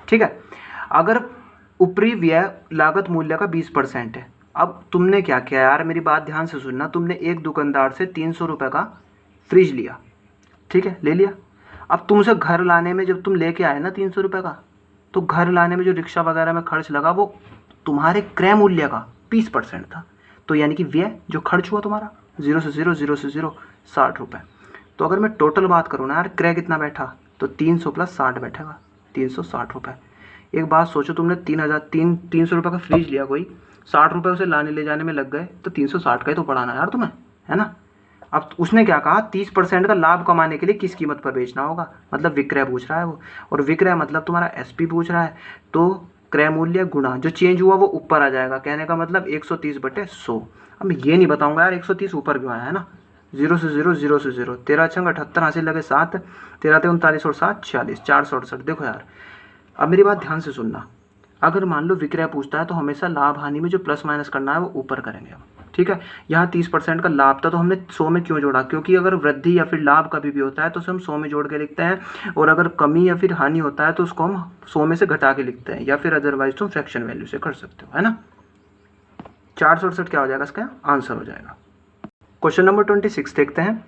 ठीक है। अगर ऊपरी व्यय लागत मूल्य का 20% है। अब तुमने क्या किया यार, मेरी बात ध्यान से सुनना, तुमने एक दुकानदार से 300 रुपये का फ्रिज लिया, ठीक है, ले लिया। अब तुमसे घर लाने में, जब तुम लेके आए ना 300 रुपये का, तो घर लाने में जो रिक्शा वगैरह में खर्च लगा वो तुम्हारे क्रय मूल्य का 20% था, तो यानी कि व्यय जो खर्च हुआ तुम्हारा 0 से 0 0 से 0 60 रुपये। तो अगर मैं टोटल बात करूँ ना यार, क्रय कितना बैठा? तो 300 + 60 बैठेगा, 360 रुपये। एक बात सोचो, तुमने 300 रुपये का फ्रिज लिया कोई, 60 रुपये उसे लाने ले जाने में लग गए, तो 360 का ही तो पड़ाना यार तुम्हें, है ना। अब उसने क्या कहा, 30% का लाभ कमाने के लिए किस कीमत पर बेचना होगा, मतलब विक्रय पूछ रहा है वो, और विक्रय मतलब तुम्हारा एसपी पूछ रहा है, तो क्रय मूल्य गुणा जो चेंज हुआ वो ऊपर आ जाएगा, कहने का मतलब 130/100। अब मैं ये नहीं बताऊंगा यार 130 ऊपर क्यों आया, है ना। 0 से 0, 0 से 0, 13 छंग 78, हासिल लगे 7, 13 ते 39 और 7 46, 468। देखो यार, अब मेरी बात ध्यान से सुनना, अगर मान लो विक्रय पूछता है तो हमेशा लाभ हानि में जो प्लस माइनस करना है वो ऊपर करेंगे हम, ठीक है। यहाँ 30% का लाभ था तो हमने 100 में क्यों जोड़ा, क्योंकि अगर वृद्धि या फिर लाभ कभी भी होता है तो उसे हम 100 में जोड़ के लिखते हैं, और अगर कमी या फिर हानि होता है तो उसको हम 100 में से घटा के लिखते हैं, या फिर अदरवाइज तुम फ्रैक्शन वैल्यू से कर सकते हो, है ना। 468 क्या हो जाएगा, इसका आंसर हो जाएगा। क्वेश्चन नंबर 26 देखते हैं।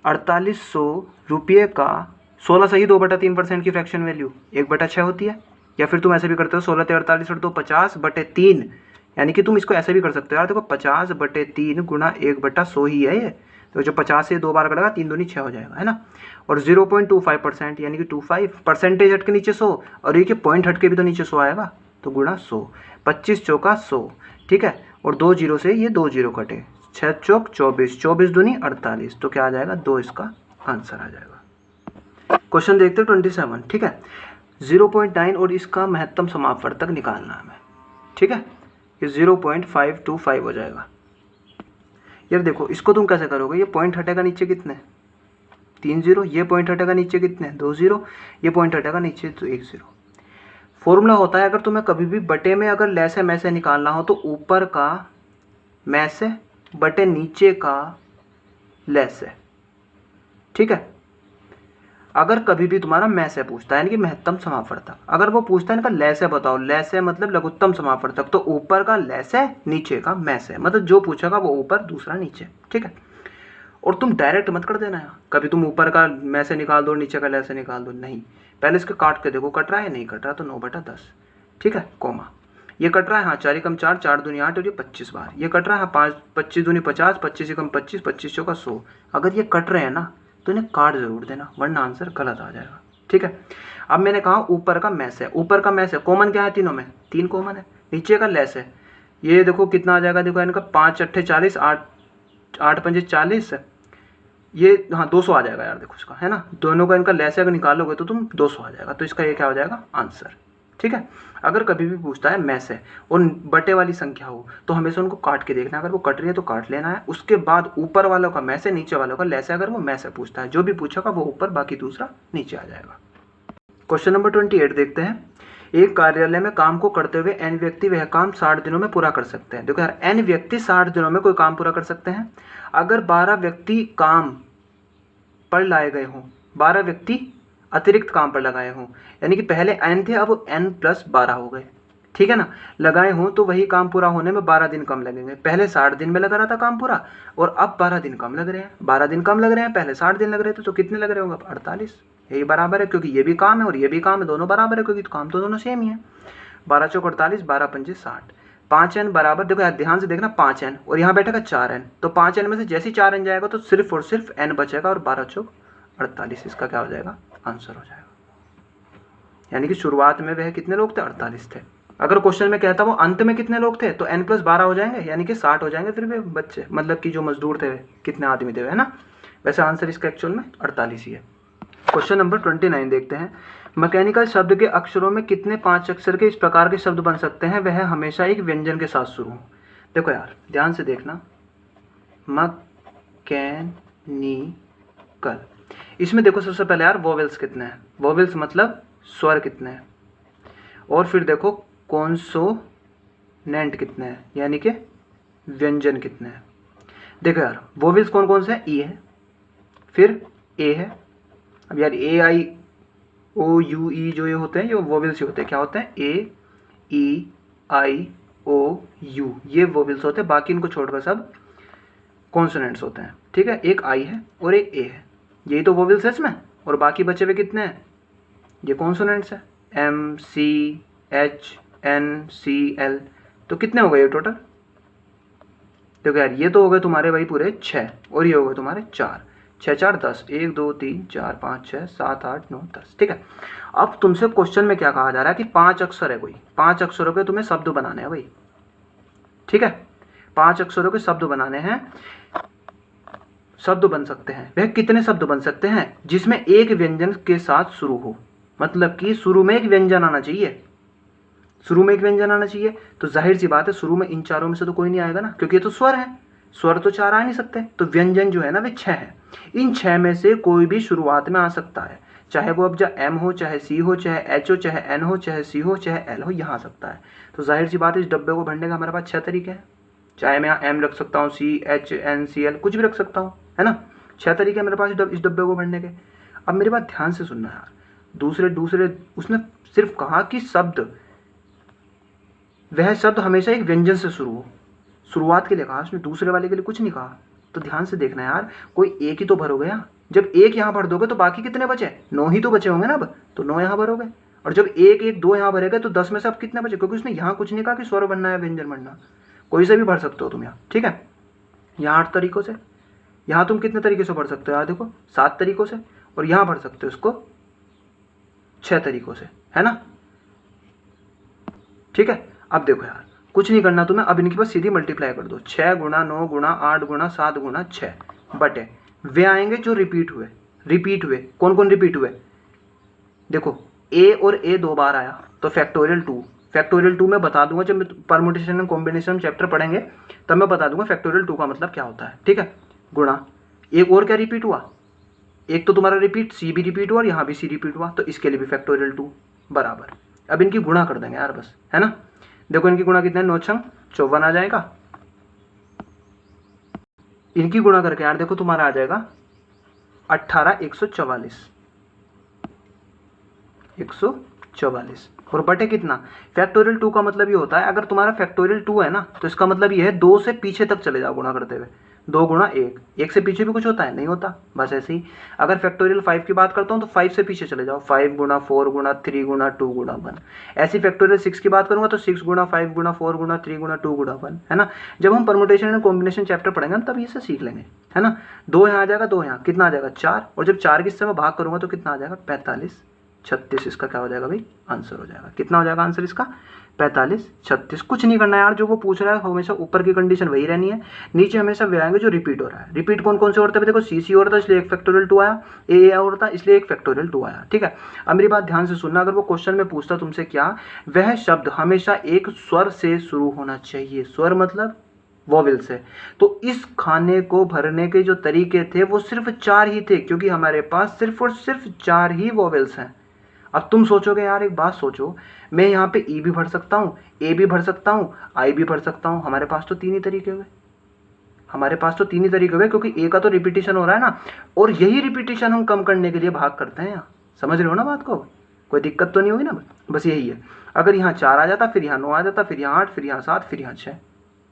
4800 रुपये का 16 सही 2/3% की फ्रैक्शन वैल्यू 1/6 होती है, या फिर तुम ऐसे भी करते हो 16 ते 48 और 2 50/3, यानी कि तुम इसको ऐसे भी कर सकते हो यार, देखो 50/3 गुणा 1/100 ही है ये, तो जो 50 से 2 बार कटेगा 3 दूनी 6 हो जाएगा, है ना। और 0.25% यानी कि 25 परसेंटेज हट के नीचे 100, और ये कि पॉइंट हट के भी तो नीचे 100 आएगा, तो गुणा 100, 25 चौका 100, ठीक है। और 2 जीरो से ये 2 जीरो कटे, 6 चौक 24, 24 दूनी 48, तो क्या आ जाएगा 2 इसका आंसर आ जाएगा। क्वेश्चन देखते हैं 27, ठीक है। 0.9 और इसका महत्तम समापवर्तक निकालना है हमें, ठीक है। ये 0.525 हो जाएगा। यार देखो इसको तुम कैसे करोगे, ये पॉइंट हटेगा नीचे कितने 3 0, ये पॉइंट हटेगा नीचे कितने 2 0, ये पॉइंट हटेगा नीचे तो 1 0। फॉर्मूला होता है अगर तुम्हें कभी भी बटे में अगर लैसे मैसे निकालना हो तो ऊपर का मैसे बटे नीचे का लैसे, ठीक है। अगर कभी भी तुम्हारा मैसे पूछता है यानी कि महत्तम समापवर्तक, अगर वो पूछता है इनका लैसे बताओ, लैसे मतलब लघुत्तम समापवर्तक, तो ऊपर का लैसे नीचे का मैसे, मतलब जो पूछेगा वो ऊपर दूसरा नीचे, ठीक है। और तुम डायरेक्ट मत कर देना यार, कभी तुम ऊपर का मैसे निकाल दो नीचे का लैसे निकाल दो, नहीं, पहले इसके काट के देखो कट रहा है नहीं कट रहा, तो 9/10, ठीक है, कोमा। ये कट रहा है, हाँ 4 कम 4, 4 दूनी 8 और ये 25 बार, ये कट रहा है 5, 25 दूनी 50, 25 कम 25, 25 चौका 100। अगर ये कट रहे हैं ना तो इन्हें काट जरूर देना, वरना आंसर गलत आ जाएगा, ठीक है। अब मैंने कहा ऊपर का मैस है, ऊपर का मैस है, कॉमन क्या है तीनों में, 3 कॉमन है, नीचे का लेस है, ये देखो कितना आ जाएगा, देखो इनका 5 8 40, 8 8 5 40, ये हाँ 200 आ जाएगा यार, देखो इसका, है ना, दोनों का इनका लेस अगर निकालोगे तो तुम 200 आ जाएगा, तो इसका ये क्या हो जाएगा आंसर, ठीक है। अगर कभी भी पूछता है मैस है और बटे वाली संख्या हो तो हमेशा उनको काट के देखना है, अगर वो कट रही है तो काट लेना है, उसके बाद ऊपर वालों का मैस है नीचे वालों का लेस है, अगर वो मैस है पूछता है जो भी पूछेगा वो ऊपर बाकी दूसरा नीचे आ जाएगा। क्वेश्चन नंबर 28 देखते हैं। एक कार्यालय में काम को करते हुए n व्यक्ति वह काम 60 दिनों में पूरा कर सकते हैं। देखो यार n व्यक्ति 60 दिनों में कोई काम पूरा कर सकते हैं। अगर 12 व्यक्ति काम पर लाए गए हों, 12 व्यक्ति अतिरिक्त काम पर लगाए हों, यानी कि पहले n थे अब n+12 हो गए, ठीक है ना, लगाए हों तो वही काम पूरा होने में 12 दिन कम लगेंगे। पहले 60 दिन में लग रहा था काम पूरा और अब 12 दिन कम लग रहे हैं, 12 दिन कम लग रहे हैं, पहले 60 दिन लग रहे थे, तो कितने लग रहे होंगे 48, यही बराबर है क्योंकि ये भी काम है और ये भी काम है, दोनों बराबर है क्योंकि काम तो दोनों सेम ही है। 12 चौक 48, 12 पंजे 60, 5n बराबर, देखो यार ध्यान से देखना 5n और यहाँ बैठेगा 4n, तो 5n में से जैसे ही 4n जाएगा तो सिर्फ और सिर्फ n बचेगा और 12 चौक 48 इसका क्या हो जाएगा आंसर हो जाएगा। यानी कि शुरुआत में वह कितने लोग थे 48 थे। अगर क्वेश्चन में कहता वो अंत में कितने लोग थे तो n+12 हो जाएंगे यानी कि 60 हो जाएंगे फिर वे बच्चे, मतलब कि जो मजदूर थे कितने आदमी थे, है ना। वैसे आंसर इसका एक्चुअल में 48 ही है। क्वेश्चन नंबर 29 देखते हैं। मैकेनिकल शब्द के अक्षरों में कितने 5 अक्षर के इस प्रकार के शब्द बन सकते हैं वह हमेशा एक व्यंजन के साथ शुरू हो। देखो यार ध्यान से देखना, मैकेनिकल, इसमें देखो सबसे पहले यार वोवेल्स कितने हैं, वोवेल्स मतलब स्वर कितने हैं, और फिर देखो कॉन्सोनेंट कितने हैं यानी कि व्यंजन कितने हैं। देखो यार वोवेल्स कौन कौन से हैं, ई है, फिर ए है, अब यार ए आई ओ यू ई जो ये होते हैं ये वोवेल्स ही होते हैं, क्या होते हैं ए ई आई ओ यू, ये वोवेल्स होते हैं, बाकी इनको छोड़कर सब कॉन्सोनेंट्स होते हैं, ठीक है। एक आई है और एक ए है, यही तो वोवेल्स है इसमें, और बाकी बचे हुए कितने हैं ये कॉन्सोनेंट्स है, M C H N C L, तो कितने हो गए ये टोटल, देखो यार ये तो हो गए तुम्हारे भाई पूरे 6 और ये हो गए तुम्हारे 4, 6 4 10, 1 2 3 4 5 6 7 8 9 10, ठीक है। अब तुमसे क्वेश्चन में क्या कहा जा रहा है कि 5 अक्षर है कोई, 5 अक्षरों के तुम्हें शब्द बनाने हैं भाई, ठीक है, 5 अक्षरों के शब्द बनाने हैं, शब्द बन सकते हैं। वह कितने शब्द बन सकते हैं? जिसमें एक व्यंजन के साथ शुरू हो, मतलब कि शुरू में एक व्यंजन आना चाहिए, शुरू में एक व्यंजन आना चाहिए। तो जाहिर सी बात है शुरू में इन चारों में से तो कोई नहीं आएगा ना, क्योंकि ये तो स्वर है, स्वर तो 4 आ नहीं सकते। तो व्यंजन जो है ना वे 6 है। इन 6 में से कोई भी शुरुआत में आ सकता है, चाहे वो अब जा एम हो, चाहे सी हो, चाहे एच हो, चाहे एन हो, चाहे सी हो, चाहे एल हो, यहाँ आ सकता है। तो जाहिर सी बात है इस डब्बे को भरने का हमारे पास 6 तरीके हैं। चाहे मैं यहाँ एम रख सकता हूँ, C H N C L, कुछ भी रख सकता हूँ, है ना। 6 तरीके मेरे पास इस डब्बे को भरने के। अब मेरी बात ध्यान से सुनना यार, दूसरे उसने सिर्फ कहा कि शब्द, वह शब्द हमेशा एक व्यंजन से शुरू हो, शुरुआत के लिए कहा उसने, दूसरे वाले के लिए कुछ नहीं कहा। तो ध्यान से देखना यार, कोई एक ही तो भरोगे यहाँ। जब एक यहाँ भर दोगे तो बाकी कितने बचे? 9 ही तो बचे होंगे ना अब, तो 9 यहाँ भरोगे। और जब 1 1 2 यहाँ भरेगा तो 10 में से अब कितने बचे? क्योंकि उसने यहाँ कुछ नहीं कहा कि स्वर बनना है, व्यंजन बनना, कोई से भी भर सकते हो तुम यहाँ, ठीक है। यहाँ 8 तरीकों से, यहाँ तुम कितने तरीके से भर सकते हो? यार देखो 7 तरीकों से, और यहाँ भर सकते हो इसको 6 तरीकों से, है ना, ठीक है। अब देखो यार, कुछ नहीं करना तुम्हें, अब इनके पास सीधी मल्टीप्लाई कर दो, 6 गुणा 9 गुणा 8 गुणा 7 गुणा 6 बटे वे आएंगे जो रिपीट हुए। रिपीट हुए कौन कौन रिपीट हुए? देखो ए और ए 2 बार आया तो फैक्टोरियल 2, फैक्टोरियल 2 मैं बता दूंगा जब परमुटेशन एंड कॉम्बिनेशन चैप्टर पढ़ेंगे, तब मैं बता दूंगा फैक्टोरियल 2 का मतलब क्या होता है, ठीक है। गुणा एक और क्या रिपीट हुआ? एक तो तुम्हारा रिपीट सी भी रिपीट हुआ और यहाँ भी सी रिपीट हुआ, तो इसके लिए भी फैक्टोरियल 2 बराबर। अब इनकी गुणा कर देंगे यार बस, है ना। देखो इनकी गुणा कितने, 9 छंग 54 आ जाएगा। इनकी गुणा करके यार देखो तुम्हारा आ जाएगा 18 144 144, और बटे कितना? फैक्टोरियल 2 का मतलब ये होता है, अगर तुम्हारा फैक्टोरियल 2 है ना तो इसका मतलब ये है 2 से पीछे तक चले जाओ गुणा करते हुए। 2 गुणा 1, 1 से पीछे भी कुछ होता है? नहीं होता, बस ऐसे ही। अगर फैक्टोरियल 5 की बात करता हूँ तो 5 से पीछे चले जाओ, 5 गुणा 4 गुणा 3 गुणा 2 गुणा 1। ऐसी फैक्टोरियल 6 की बात करूंगा तो 6 गुणा 5 गुणा 4 गुणा 3 गुणा 2 गुणा 1, है ना। जब हम परमुटेशन एंड कॉम्बिनेशन चैप्टर पढ़ेंगे तब ये से सीख लेंगे, है ना। 2 यहाँ आ जाएगा, 2 यहाँ, कितना आ जाएगा? 4, और जब 4 की इससे मैं भाग करूंगा तो कितना आ जाएगा? 45 36, इसका क्या हो जाएगा भाई? आंसर हो जाएगा। कितना हो जाएगा आंसर इसका? 45 36। कुछ नहीं करना यार, जो वो पूछ रहा है हमेशा ऊपर की कंडीशन वही रहनी है, नीचे हमेशा वे आएंगे जो रिपीट हो रहा है। रिपीट कौन कौन से होते हैं? देखो सी सी और था इसलिए 1 फैक्टोरियल 2 आया, ए और था इसलिए 1 फैक्टोरियल 2 आया, ठीक है। अब मेरी बात ध्यान से सुनना, अगर वो क्वेश्चन में पूछता तुमसे क्या, वह शब्द हमेशा एक स्वर से शुरू होना चाहिए। स्वर मतलब वॉवेल से। तो इस खाने को भरने के जो तरीके थे वो सिर्फ 4 ही थे, क्योंकि हमारे पास सिर्फ और सिर्फ 4 ही वॉवेल्स हैं। अब तुम सोचोगे यार एक बात सोचो, मैं यहाँ पे ई भी भर सकता हूँ, ए भी भर सकता हूँ, आई भी भर सकता हूँ, हमारे पास तो 3 ही तरीके हुए, हमारे पास तो 3 ही तरीके हुए, क्योंकि ए का तो रिपीटिशन हो रहा है ना, और यही रिपीटिशन हम कम करने के लिए भाग करते हैं यहाँ। समझ रहे हो ना बात को? कोई दिक्कत तो नहीं होगी ना, बस यही है। अगर यहाँ 4 आ जाता, फिर यहाँ 9 आ जाता, फिर यहाँ 8, फिर यहाँ 7, फिर यहाँ 6,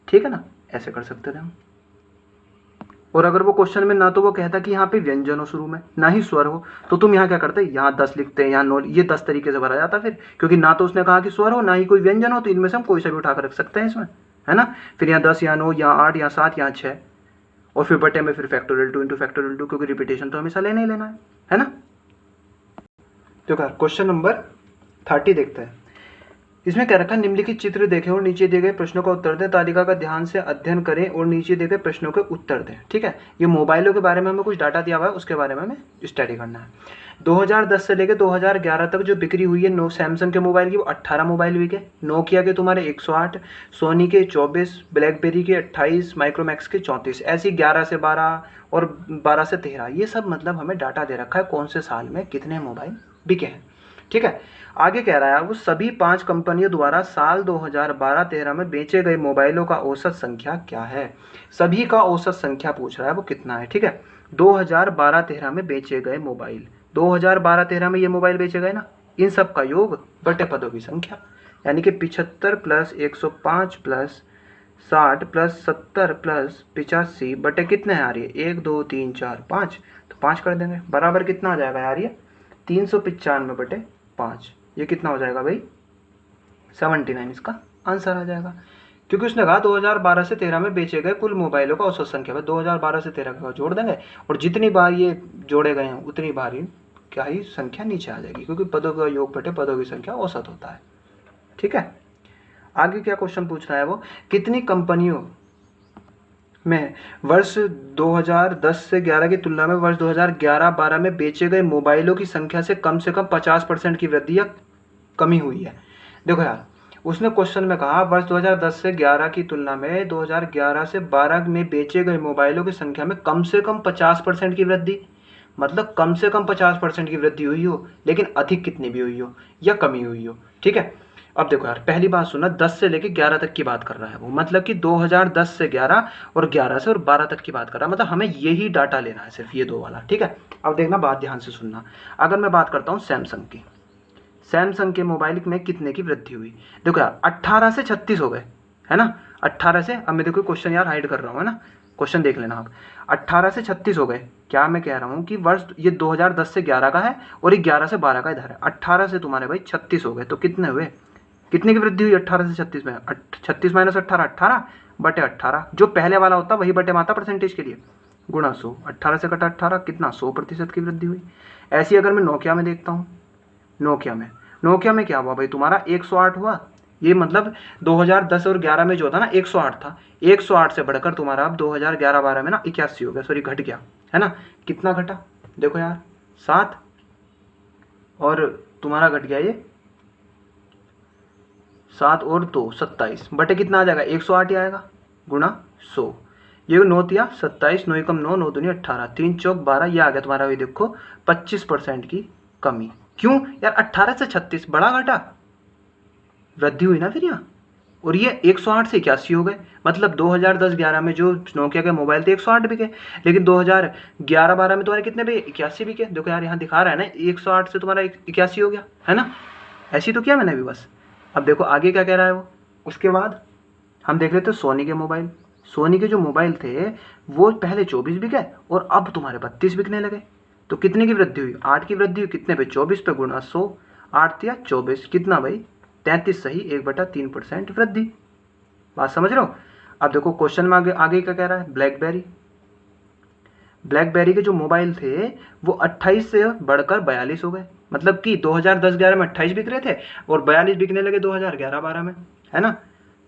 ठीक है ना, ऐसे कर सकते थे हम। और अगर वो क्वेश्चन में ना तो वो कहता कि यहाँ पे व्यंजन हो शुरू में, ना ही स्वर हो, तो तुम यहाँ क्या करते? यहाँ 10 लिखते हैं, यहाँ 9, ये 10 तरीके से भरा जाता फिर, क्योंकि ना तो उसने कहा कि स्वर हो ना ही कोई व्यंजन हो, तो इनमें से हम कोई सा भी उठा कर रख सकते हैं इसमें, है ना। फिर यहाँ 10, यहाँ 9, यहाँ 8, यहाँ 7, यहाँ 6, और फिर बटे में फिर फैक्टोरियल 2 इंटू फैक्टोरियल 2, क्योंकि रिपीटेशन तो हमेशा लेना ही लेना है ना। तो क्वेश्चन नंबर 30 देखते हैं। इसमें क्या रखा? निम्नलिखित चित्र देखें और नीचे दिए गए प्रश्नों का उत्तर दें। तालिका का ध्यान से अध्ययन करें और नीचे दिए गए प्रश्नों के उत्तर दें, ठीक है। ये मोबाइलों के बारे में हमें कुछ डाटा दिया हुआ है, उसके बारे में हमें स्टडी करना है। 2010 से लेकर 2011 तक जो बिक्री हुई है सैमसंग के मोबाइल की, वो 18 मोबाइल बिके। नोकिया के तुम्हारे 108, सोनी के 24, ब्लैकबेरी के 28, माइक्रोमैक्स के 34, ऐसी 11 से 12 और 12 से 13, ये सब मतलब हमें डाटा दे रखा है कौन से साल में कितने मोबाइल बिके हैं, ठीक है। आगे कह रहा है वो सभी 5 कंपनियों द्वारा साल 2012-13 में बेचे गए मोबाइलों का औसत संख्या क्या है। सभी का औसत संख्या पूछ रहा है, वो कितना है, ठीक है। 2012-13 में बेचे गए मोबाइल, 2012-13 में ये मोबाइल बेचे गए ना, इन सब का योग बटे पदों की संख्या, यानी कि 75 प्लस 105 प्लस 60 प्लस 70 प्लस 85 बटे कितने आ रही है? 1 2 3 4 5, तो 5 कर देंगे, बराबर कितना आ जाएगा यार? ये 395 बटे 5, ये कितना हो जाएगा भाई? 79, इसका आंसर आ जाएगा। क्योंकि उसने कहा 2012 से 13 में बेचे गए कुल मोबाइलों का औसत संख्या, 2012 से 13 का जोड़ देंगे, और जितनी बार ये जोड़े गए हैं उतनी बार ही क्या ही संख्या नीचे आ जाएगी, क्योंकि पदों का योग बटे पदों की संख्या औसत होता है, ठीक है। आगे क्या क्वेश्चन पूछ रहा है वो, कितनी कंपनियों में वर्ष 2010 से 11 की तुलना में वर्ष 2011-12 में बेचे गए मोबाइलों की संख्या से कम 50% की वृद्धि या कमी हुई है। देखो यार, उसने क्वेश्चन में कहा वर्ष 2010 से 11 की तुलना में 2011 से 12 में बेचे गए मोबाइलों की संख्या में कम से कम 50% की वृद्धि, मतलब कम से कम 50% की वृद्धि हुई हो, लेकिन अधिक कितनी भी हुई हो या कमी हुई हो। ठीक है, अब देखो यार, पहली बात सुना, 10 से लेके 11 तक की बात कर रहा है वो, मतलब कि 2010 से 11 और 11 से और 12 तक की बात कर रहा है, मतलब हमें यही डाटा लेना है, सिर्फ ये दो वाला। ठीक है, अब देखना, बात ध्यान से सुनना। अगर मैं बात करता हूँ सैमसंग की, सैमसंग के मोबाइल में कितने की वृद्धि हुई। देखो यार, 18 से 36 हो गए, है ना, 18 से, अब मैं देखो क्वेश्चन यार हाइड कर रहा हूँ, है ना, क्वेश्चन देख लेना आप, 18 से 36 हो गए। क्या मैं कह रहा हूँ कि वर्ष ये 2010 से 11 का है और ये 11 से 12 का इधर है, 18 से तुम्हारे भाई 36 हो गए, तो कितने हुए, कितने की वृद्धि हुई 18 से 36 में, 36 माइनस 18, 18 बटे 18, जो पहले वाला होता वही बटे माता परसेंटेज के लिए, गुणा 100, 18 से कटा 18, कितना, 100% की वृद्धि हुई। ऐसी अगर मैं नोकिया में देखता हूँ, नोकिया में क्या हुआ भाई तुम्हारा, 108 हुआ। ये मतलब 2010 और 11 में जो था ना 108 था, 108 से बढ़कर तुम्हारा अब 2011-12 में ना 81 हो गया, सॉरी घट गया, है ना, कितना घटा, देखो यार 7, और तुम्हारा घट गया ये 7 और 2 27 बटे कितना आ जाएगा, 108 ही आएगा, गुणा 100, ये 9 तिया 27, 9 एकम 9, 9 दूनी 18, 3 चौक 12, ये आ गया तुम्हारा, ये देखो 25% की कमी। क्यों यार, 18 से 36 बड़ा घटा, वृद्धि हुई ना फिर यहाँ, और ये 108 से 81 हो गए, मतलब 2010-11 में जो नोकिया के मोबाइल थे 108 बिके, लेकिन 2011-12 में तुम्हारे कितने बिके, 81 बिके। देखो यार, यहाँ दिखा रहा है ना 108 से तुम्हारा 81 हो गया, है ना, ऐसी तो किया मैंने अभी बस। अब देखो आगे क्या कह रहा है वो, उसके बाद हम देख लेते सोनी के मोबाइल। सोनी के जो मोबाइल थे वो पहले 24 बिके और अब तुम्हारे 32 बिकने लगे, तो कितने की वृद्धि हुई, 8 की वृद्धि हुई, कितने पे, 24 पे, गुणा 100, 8 या 24, कितना भाई 33, सही, 1/3% वृद्धि। बात समझ रहे हो। अब देखो क्वेश्चन में आगे क्या कह रहा है, ब्लैकबेरी के जो मोबाइल थे वो 28 से बढ़कर 42 हो गए, मतलब कि 2010-11 में 28 बिक रहे थे और 42 बिकने लगे 2011-12 में, है ना,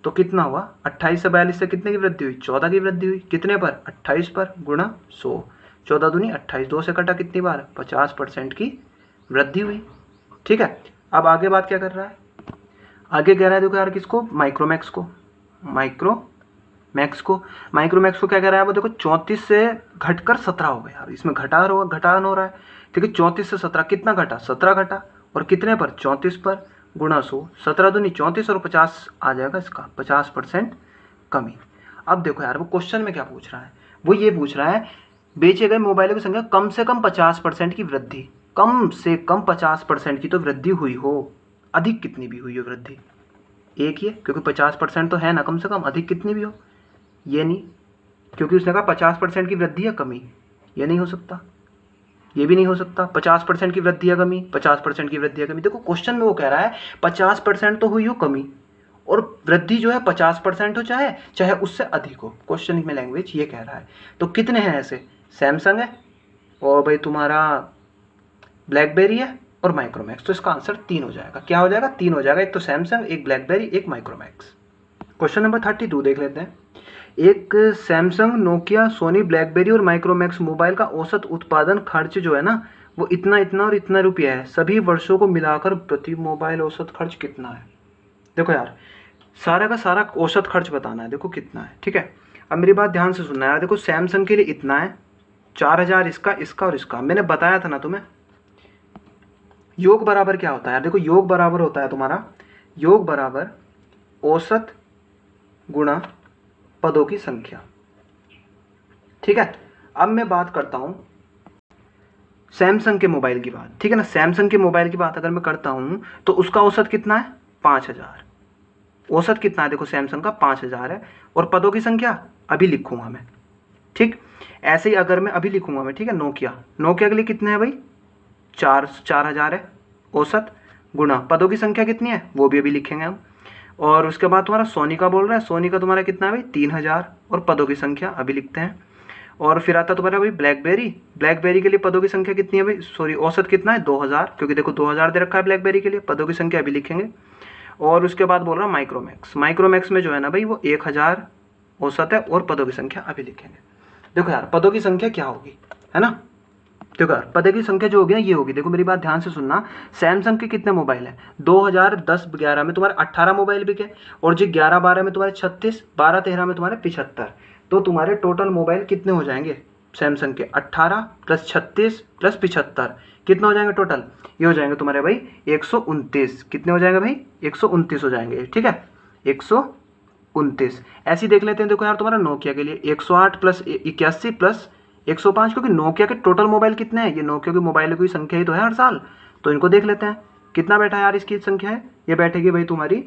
तो कितना हुआ, 28 से 42 से कितने की वृद्धि हुई, 14 की वृद्धि हुई, कितने पर, 28 पर, गुणा 100, 14 दूनी 28, 2 से कटा कितनी बार, 50% की वृद्धि हुई। ठीक है, अब आगे बात क्या कर रहा है, आगे कह रहा है देखो यार, किसको, माइक्रोमैक्स को क्या कह रहा है वो, देखो 34 से घटकर 17 हो गया यार, इसमें घटान हो रहा है। ठीक है, 34 से 17 कितना घटा, 17 घटा, और कितने पर, 34 पर, गुणा 100, 17 दूनी 34 और 50 आ जाएगा इसका, 50% कमी। अब देखो यार, वो क्वेश्चन में क्या पूछ रहा है, वो ये पूछ रहा है बेचे गए मोबाइलों की संख्या कम से कम 50% की वृद्धि, कम से कम 50% की तो वृद्धि हुई हो, अधिक कितनी भी हुई हो वृद्धि, एक ही है, क्योंकि 50% तो है ना कम से कम, अधिक कितनी भी हो, ये नहीं, क्योंकि उसने कहा 50% की वृद्धि या कमी, ये नहीं हो सकता, ये भी नहीं हो सकता, 50% की वृद्धि या कमी, 50% की वृद्धि या कमी। देखो क्वेश्चन में वो कह रहा है 50% तो हुई हो कमी, और वृद्धि जो है 50% हो, चाहे उससे अधिक हो, क्वेश्चन में लैंग्वेज ये कह रहा है। तो कितने हैं ऐसे, सैमसंग है और भाई तुम्हारा ब्लैकबेरी है और माइक्रोमैक्स, तो इसका आंसर 3 हो जाएगा, क्या हो जाएगा, 3 हो जाएगा, एक तो सैमसंग, एक ब्लैकबेरी, एक माइक्रोमैक्स। क्वेश्चन नंबर 32 देख लेते हैं। एक सैमसंग, नोकिया, सोनी, ब्लैकबेरी और माइक्रोमैक्स मोबाइल का औसत उत्पादन खर्च जो है ना वो इतना इतना और इतना रुपया है, सभी वर्षों को मिलाकर प्रति मोबाइल औसत खर्च कितना है। देखो यार, सारा का सारा औसत खर्च बताना है, देखो कितना है। ठीक है, अब मेरी बात ध्यान से सुनना है यार, देखो सैमसंग के लिए इतना है, 4000 इसका और इसका, मैंने बताया था ना तुम्हें, योग बराबर क्या होता है यार, देखो योग बराबर होता है तुम्हारा, योग बराबर औसत गुणा पदों की संख्या। ठीक है, अब मैं बात करता हूं सैमसंग के मोबाइल की बात, ठीक है ना, सैमसंग के मोबाइल की बात अगर मैं करता हूं तो उसका औसत कितना है, 5000, औसत कितना है, देखो सैमसंग का 5000 है, और पदों की संख्या अभी लिखूंगा मैं, ठीक, ऐसे ही अगर मैं अभी लिखूंगा मैं, ठीक है, नोकिया के लिए कितने हैं भाई, 4000 है औसत, गुणा पदों की संख्या कितनी है वो भी अभी लिखेंगे हम, और उसके बाद तुम्हारा सोनी का बोल रहा है, सोनी का तुम्हारा कितना है भाई 3000, और पदों की संख्या अभी लिखते हैं। और फिर आता तुम्हारा भाई ब्लैकबेरी के लिए पदों की संख्या कितनी है भाई, सॉरी औसत कितना है 2000, क्योंकि देखो 2000 दे रखा है ब्लैकबेरी के लिए, पदों की संख्या अभी लिखेंगे। और उसके बाद बोल रहा हूँ माइक्रोमैक्स। माइक्रोमैक्स में जो है ना भाई वो 1000 औसत है और पदों की संख्या अभी लिखेंगे। देखो यार पदों की संख्या क्या होगी, है ना। देखो यार पदों की संख्या जो होगी ना ये होगी, देखो मेरी बात ध्यान से सुनना। सैमसंग के कितने मोबाइल हैं, 2010-11 में तुम्हारे 18 मोबाइल बिके, और जो 11-12 में तुम्हारे 36, 12-13 में तुम्हारे 75। तो तुम्हारे टोटल मोबाइल कितने हो जाएंगे सैमसंग के, 18 + 36 + 75 कितना हो जाएंगे टोटल, ये हो जाएंगे तुम्हारे भाई 129। कितने हो जाएंगे भाई, 129 हो जाएंगे, ठीक है 129। ऐसे ही देख लेते हैं, देखो यार तुम्हारा नोकिया के लिए 108 + 81 + 105, क्योंकि नोकिया के टोटल मोबाइल कितने हैं, ये नोकिया के मोबाइलों की संख्या ही तो है हर साल, तो इनको देख लेते हैं कितना बैठा है यार इसकी संख्या है, ये बैठेगी भाई तुम्हारी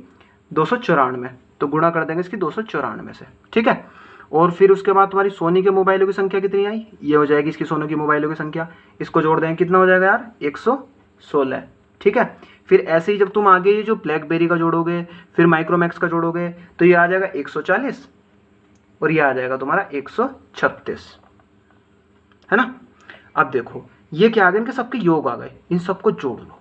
294, तो गुणा कर देंगे इसकी 294 से, ठीक है। और फिर उसके बाद तुम्हारी सोनी के मोबाइलों की संख्या कितनी आई, ये हो जाएगी इसकी सोनी की मोबाइलों की संख्या, इसको जोड़ देंगे कितना हो जाएगा यार 116, ठीक है। फिर ऐसे ही जब तुम आगे ये जो ब्लैकबेरी का जोड़ोगे, फिर माइक्रोमैक्स का जोड़ोगे, तो ये आ जाएगा 140 और ये आ जाएगा तुम्हारा 136, है ना। अब देखो ये क्या आ गए, इनके सबके योग आ गए, इन सबको जोड़ लो।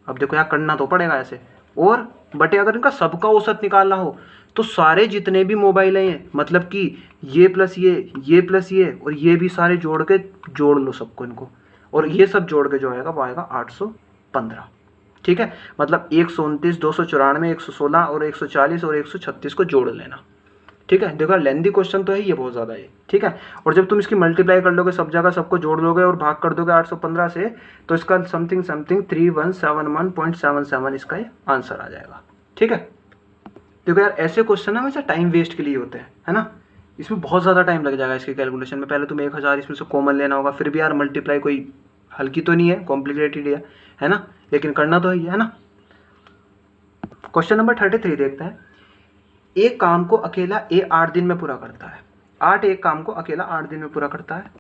अब देखो यार करना तो पड़ेगा ऐसे, और बटे अगर इनका सबका औसत निकालना हो तो सारे जितने भी मोबाइल हैं, मतलब कि ये प्लस ये प्लस ये और ये भी सारे जोड़ के जोड़ लो सबको इनको, और ये सब जोड़ के जो आएगा वो आएगा 815, ठीक है। मतलब 129, 294, 116 और 140 और 136 को जोड़ लेना, ठीक है। देखो लेंदी क्वेश्चन तो है ये बहुत ज़्यादा है, ठीक है। और जब तुम इसकी मल्टीप्लाई कर लोगे सब जगह सबको जोड़ लोगे और भाग कर दोगे 815 से, तो इसका समथिंग 3171.77 इसका ये आंसर आ जाएगा, ठीक है। देखो यार ऐसे क्वेश्चन हमेशा टाइम वेस्ट के लिए होते हैं, है ना। इसमें बहुत ज़्यादा टाइम लग जाएगा इसके कैलकुलेशन में, पहले तुम्हें 1000 इसमें से कॉमन लेना होगा, फिर भी यार मल्टीप्लाई कोई हल्की तो नहीं है, कॉम्प्लिकेटेड है ना, लेकिन करना तो है ना। क्वेश्चन नंबर 33 देखते हैं। एक काम को अकेला ए 8 दिन में पूरा करता है, 8 एक काम को अकेला 8 दिन में पूरा करता है,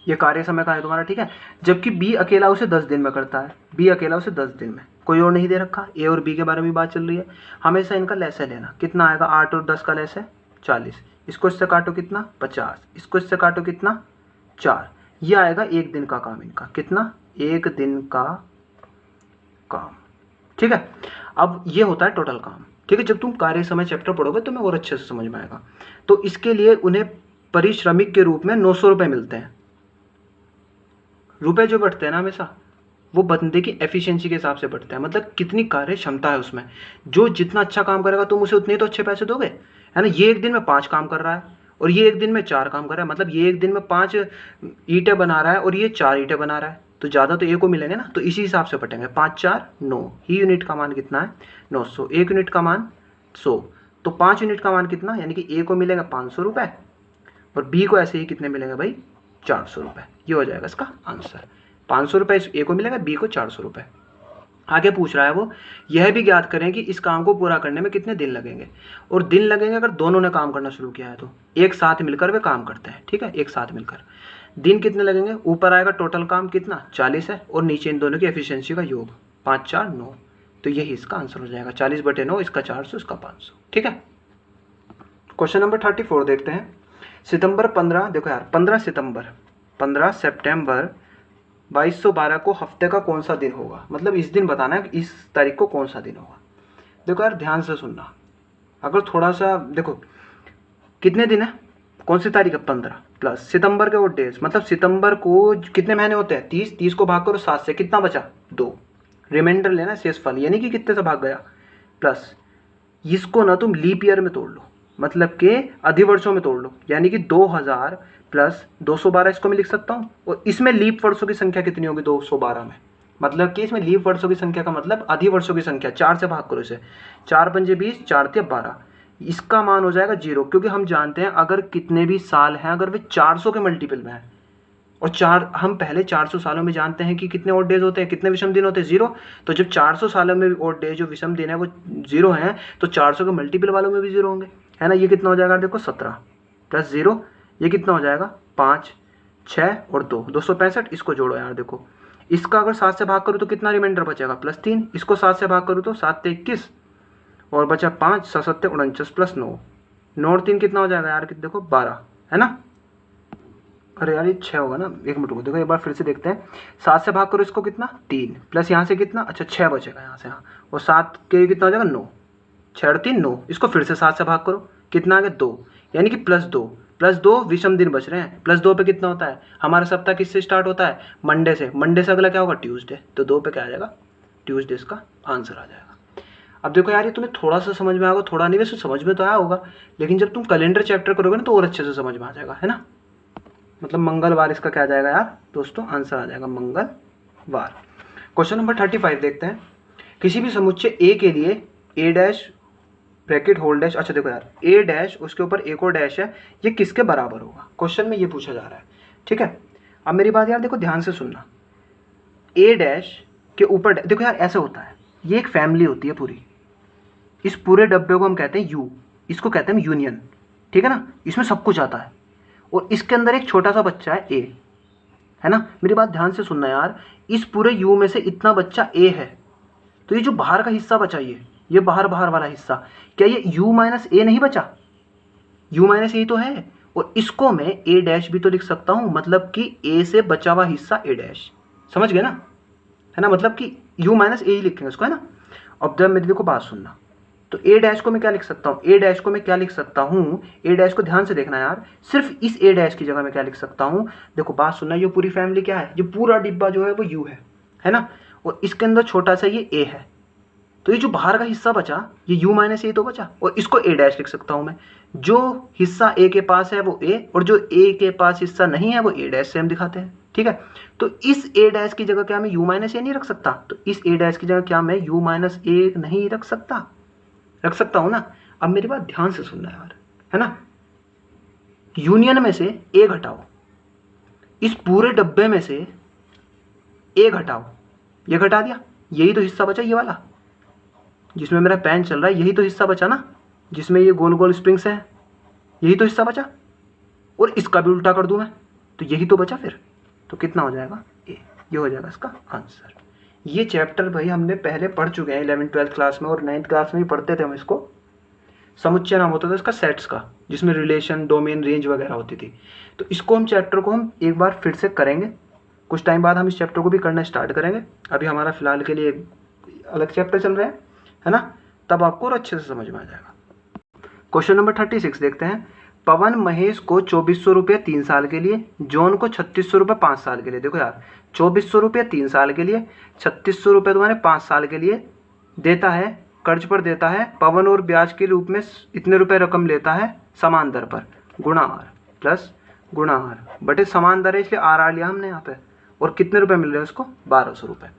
ये कार्य समय का है तुम्हारा, ठीक है। जबकि बी अकेला उसे 10 दिन में करता है, बी अकेला उसे 10 दिन में, कोई और नहीं दे रखा, ए और बी के बारे में बात चल रही है। हमेशा इनका लैसे लेना, कितना आएगा 8 और 10 का लैसे 40, इसको इससे काटो कितना 50, इसको इससे काटो कितना 4, ये आएगा एक दिन का काम इनका, कितना एक दिन का काम, ठीक है। अब ये होता है टोटल काम, ठीक है। जब तुम कार्य समय चैप्टर पढ़ोगे तो मैं और अच्छे से समझ में आएगा। तो इसके लिए उन्हें परिश्रमिक के रूप में 900 रुपये मिलते हैं। रुपए जो बढ़ते हैं ना हमेशा वो बंदे की एफिशिएंसी के हिसाब से बढ़ता है, मतलब कितनी कार्य क्षमता है उसमें, जो जितना अच्छा काम करेगा तुम उसे उतने तो अच्छे पैसे दोगे, है ना। ये एक दिन में 5 काम कर रहा है और ये एक दिन में 4 काम कर रहा है, मतलब ये एक दिन में 5 ईंटें बना रहा है और ये 4 ईंटें बना रहा है, तो ज़्यादा तो ए को मिलेंगे ना, तो इसी हिसाब से बटेंगे 5 4 9 ही, यूनिट का मान कितना है 900, 1 यूनिट का मान 100, तो 5 यूनिट का मान कितना, यानी कि ए को मिलेगा 500 रुपये और बी को ऐसे ही कितने मिलेंगे भाई 400 रुपये, ये हो जाएगा इसका आंसर। 500 रुपये ए को मिलेगा, बी को 400 रुपये। आगे पूछ रहा है वो, यह भी ज्ञात करें कि इस काम को पूरा करने में कितने दिन लगेंगे, और दिन लगेंगे अगर दोनों ने काम करना शुरू किया है तो एक साथ मिलकर वे काम करते हैं, ठीक है, एक साथ मिलकर। दिन कितने लगेंगे, ऊपर आएगा टोटल काम कितना 40 है और नीचे इन दोनों की एफिशिएंसी का योग 5 4 9, तो यही इसका आंसर हो जाएगा 40/9, इसका 400 इसका 500, ठीक है। क्वेश्चन नंबर 34 देखते हैं। सितंबर 15, देखो यार 15 सितंबर 2212 को हफ्ते का कौन सा दिन होगा, मतलब इस दिन बताना है कि इस तारीख को कौन सा दिन होगा। देखो यार ध्यान से सुनना, अगर थोड़ा सा देखो कितने दिन है, कौन सी तारीख है 15 प्लस सितंबर के वो डेज, मतलब सितंबर को कितने महीने होते हैं 30 को भाग करो 7 से, कितना बचा 2, रिमाइंडर लेना शेषफल, यानी कि कितने से भाग गया, प्लस इसको ना तुम लीप ईयर में तोड़ लो, मतलब के अधिवर्षों में तोड़ लो, यानी कि 2000 प्लस 212 इसको मैं लिख सकता हूँ, और इसमें लीप वर्षों की संख्या कितनी होगी 212 में, मतलब कि इसमें लीप वर्षों की संख्या का मतलब अधिवर्षों की संख्या, 4 से भाग करो इसे, 4 पंजे 20, 4 तिया 12, इसका मान हो जाएगा 0, क्योंकि हम जानते हैं अगर कितने भी साल हैं अगर वे 400 के मल्टीपल में हैं, और हम पहले 400 सालों में जानते हैं कि कितने ऑड डेज होते हैं, कितने विषम दिन होते हैं 0, तो जब 400 सालों में भी ऑड डेज जो विषम दिन है वो 0 हैं, तो 400 के मल्टीपल वालों में भी 0 होंगे, है ना। ये कितना हो जाएगा देखो 17 प्लस 0, ये कितना हो जाएगा 5 6 और 2 265, इसको जोड़ो यार देखो, इसका अगर 7 से भाग करूँ तो कितना रिमाइंडर बचेगा प्लस 3, इसको 7 से भाग करूँ तो 7 से 21 और बचा 5 7 7 49 प्लस 9 9 और 3 कितना हो जाएगा यार, देखो 12, है ना। अरे यार ये 6 होगा ना, एक मिनट को देखो एक बार फिर से देखते हैं। 7 से भाग करो इसको कितना 3, प्लस यहाँ से कितना, अच्छा 6 बचेगा यहाँ से, हाँ, और 7 के कितना हो जाएगा 9, 6 और 3 9, इसको फिर से 7 से भाग करो कितना आ गया 2, यानी कि +2 विषम दिन बच रहे हैं। +2 पे कितना होता है, हमारा सप्ताह किससे स्टार्ट होता है, मंडे से। मंडे से अगला क्या होगा ट्यूसडे, तो 2 पे क्या आ जाएगा ट्यूसडे, इसका आंसर आ जाएगा। अब देखो यार ये तुम्हें थोड़ा सा समझ में आएगा, थोड़ा नहीं, वैसे समझ में तो आया होगा, लेकिन जब तुम कैलेंडर चैप्टर करोगे ना तो और अच्छे से समझ में आ जाएगा, है ना। मतलब मंगलवार इसका क्या आ जाएगा यार दोस्तों, आंसर आ जाएगा मंगलवार। क्वेश्चन नंबर 35 देखते हैं। किसी भी समुच्चय ए के लिए ए डैश ब्रैकेट होल्ड डैश, अच्छा देखो यार ए डैश उसके ऊपर एक और डैश है, ये किसके बराबर होगा, क्वेश्चन में ये पूछा जा रहा है, ठीक है। अब मेरी बात यार देखो ध्यान से सुनना, ए डैश के ऊपर देखो यार ऐसे होता है, ये एक फैमिली होती है पूरी, इस पूरे डब्बे को हम कहते हैं यू, इसको कहते हैं यूनियन, ठीक है ना, इसमें सब कुछ आता है, और इसके अंदर एक छोटा सा बच्चा है ए, है ना। मेरी बात ध्यान से सुनना यार, इस पूरे यू में से इतना बच्चा ए है, तो ये जो बाहर का हिस्सा बचा ये बाहर वाला हिस्सा, क्या ये u माइनस ए नहीं बचा, u माइनस ए तो है, और इसको मैं a डैश भी तो लिख सकता हूं, मतलब कि a से बचा हुआ हिस्सा a डैश, समझ गए ना, है ना, मतलब कि u माइनस ए ही लिखेंगे इसको, है ना। अब जब मेरी देखो बात सुनना, तो a डैश को मैं क्या लिख सकता हूँ, a डैश को मैं क्या लिख सकता हूँ, a डैश को ध्यान से देखना यार, सिर्फ इस a डैश की जगह मैं क्या लिख सकता हूँ, देखो बात सुनना, ये पूरी फैमिली क्या है, ये पूरा डिब्बा जो है वो u है ना, और इसके अंदर छोटा सा ये a है, तो ये जो बाहर का हिस्सा बचा ये u माइनस ए तो बचा, और इसको a डैश लिख सकता हूँ मैं, जो हिस्सा a के पास है वो a, और जो a के पास हिस्सा नहीं है वो a डैश से हम दिखाते हैं, ठीक है। तो इस a डैश की जगह क्या मैं u माइनस ए नहीं रख सकता, तो इस a डैश की जगह क्या मैं u माइनस ए नहीं रख सकता हूँ ना। अब मेरी बात ध्यान से सुनना यार, है ना, यूनियन में से a घटाओ, इस पूरे डब्बे में से a घटाओ, ये घटा दिया, यही तो हिस्सा बचा, ये वाला जिसमें मेरा पेन चल रहा है, यही तो हिस्सा बचा ना, जिसमें ये गोल गोल स्प्रिंग्स हैं, यही तो हिस्सा बचा, और इसका भी उल्टा कर दूं मैं तो यही तो बचा फिर, तो कितना हो जाएगा ए, ये हो जाएगा इसका आंसर। ये चैप्टर भाई हमने पहले पढ़ चुके हैं 11th-12th क्लास में, और 9th क्लास में भी पढ़ते थे हम इसको। समुच्चय नाम होता था इसका सेट्स का, जिसमें रिलेशन डोमेन रेंज वगैरह होती थी। तो इसको हम चैप्टर को हम एक बार फिर से करेंगे, कुछ टाइम बाद हम इस चैप्टर को भी करना स्टार्ट करेंगे। अभी हमारा फिलहाल के लिए अलग चैप्टर चल रहा है ना, तब आपको और अच्छे से समझ में आ जाएगा। क्वेश्चन नंबर 36 देखते हैं। पवन महेश को 2400 रुपये 3 साल के लिए, जॉन को 3600 रुपये 5 साल के लिए। देखो यार 2400 रुपये 3 साल के लिए, 3600 रुपये तुम्हारे 5 साल के लिए देता है, कर्ज पर देता है। पवन और ब्याज के रूप में इतने रुपए रकम लेता है समान दर पर, गुणा आर प्लस गुणा आर बटे समान दर है, इसलिए आर लिया हमने यहाँ पे, और कितने रुपए मिल रहे हैं उसको 1200 रुपये।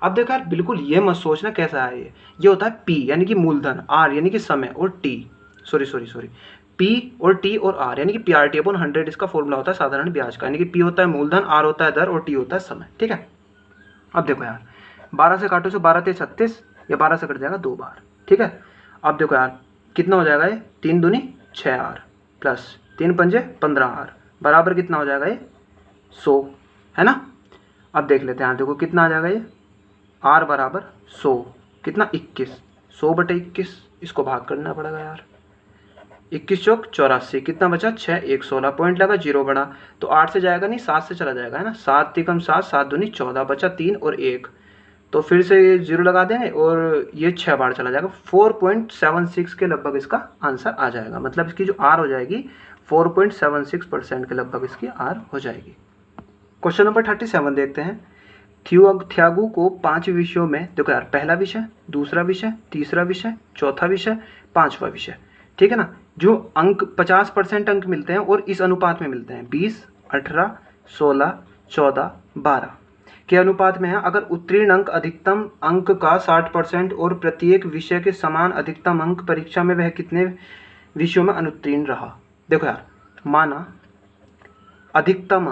अब देखो यार बिल्कुल ये मत सोचना कैसा है, ये होता है P यानी कि मूलधन, R यानी कि समय, और T सॉरी P और T और R यानी कि PRT/100 इसका फॉर्मूला होता है साधारण ब्याज का, यानी कि P होता है मूलधन, R होता है दर, और T होता है समय, ठीक है। अब देखो यार 12 से काटो, 12 × 36, या 12 से कट जाएगा 2 बार, ठीक है। अब देखो यार कितना हो जाएगा ये, 3 दूनी 6R प्लस 3 पंजे 15R बराबर कितना हो जाएगा ये 100, है ना। अब देख लेते हैं, देखो कितना आ जाएगा ये, R बराबर 100, कितना 21, 100/21, इसको भाग करना पड़ेगा यार, 21 चौक 84, कितना बचा 6, 1 16, पॉइंट लगा 0 बड़ा, तो 8 से जाएगा नहीं 7 से चला जाएगा, है ना, 7 × 7, 7 दूनी 14, बचा 3 और 1, तो फिर से ये 0 लगा देंगे और ये 6 बार चला जाएगा, 4.76 के लगभग इसका आंसर आ जाएगा, मतलब इसकी जो R हो जाएगी 4.76% के लगभग इसकी R हो जाएगी। क्वेश्चन नंबर 37 देखते हैं। थ्यागू को 5 विषयों में, देखो यार पहला विषय, दूसरा विषय, तीसरा विषय, चौथा विषय, 5वां विषय, ठीक है ना, जो अंक 50% अंक मिलते हैं और इस अनुपात में मिलते हैं 20, 18, 16, 14, 12 के अनुपात में है। अगर उत्तीर्ण अंक अधिकतम अंक का 60% और प्रत्येक विषय के समान अधिकतम अंक परीक्षा में वह कितने विषयों में अनुत्तीर्ण रहा। देखो यार माना अधिकतम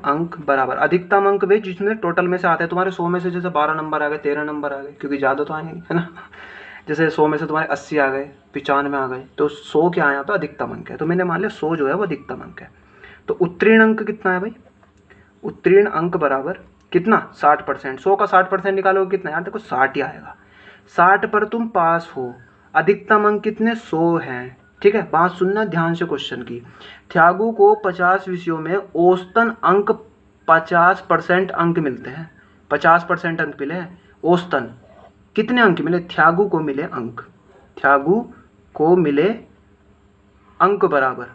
अंक बराबर अधिकतम अंक वे जिसमें टोटल में से आते हैं तुम्हारे 100 में से, जैसे 12 नंबर आ गए, 13 नंबर आ गए, क्योंकि ज़्यादा तो आए नहीं, है ना। जैसे 100 में से तुम्हारे 80 आ गए, 95 आ गए, तो 100 क्या है यहाँ पे अधिकतम अंक है, तो मैंने मान लिया 100 जो है वो अधिकतम अंक है। तो उत्तीर्ण अंक कितना है भाई, उत्तीर्ण अंक बराबर कितना 60%, 100 का 60% निकालोगे कितना यार, देखो 60 ही आएगा। 60 पर तुम पास हो, अधिकतम अंक कितने 100 हैं, ठीक है, बात सुनना ध्यान से क्वेश्चन की। थ्यागू को 50 विषयों में औसतन अंक 50% अंक मिलते हैं। 50% अंक मिले हैं औसतन। कितने अंक मिले थ्यागू को? मिले अंक, थ्यागू को मिले अंक बराबर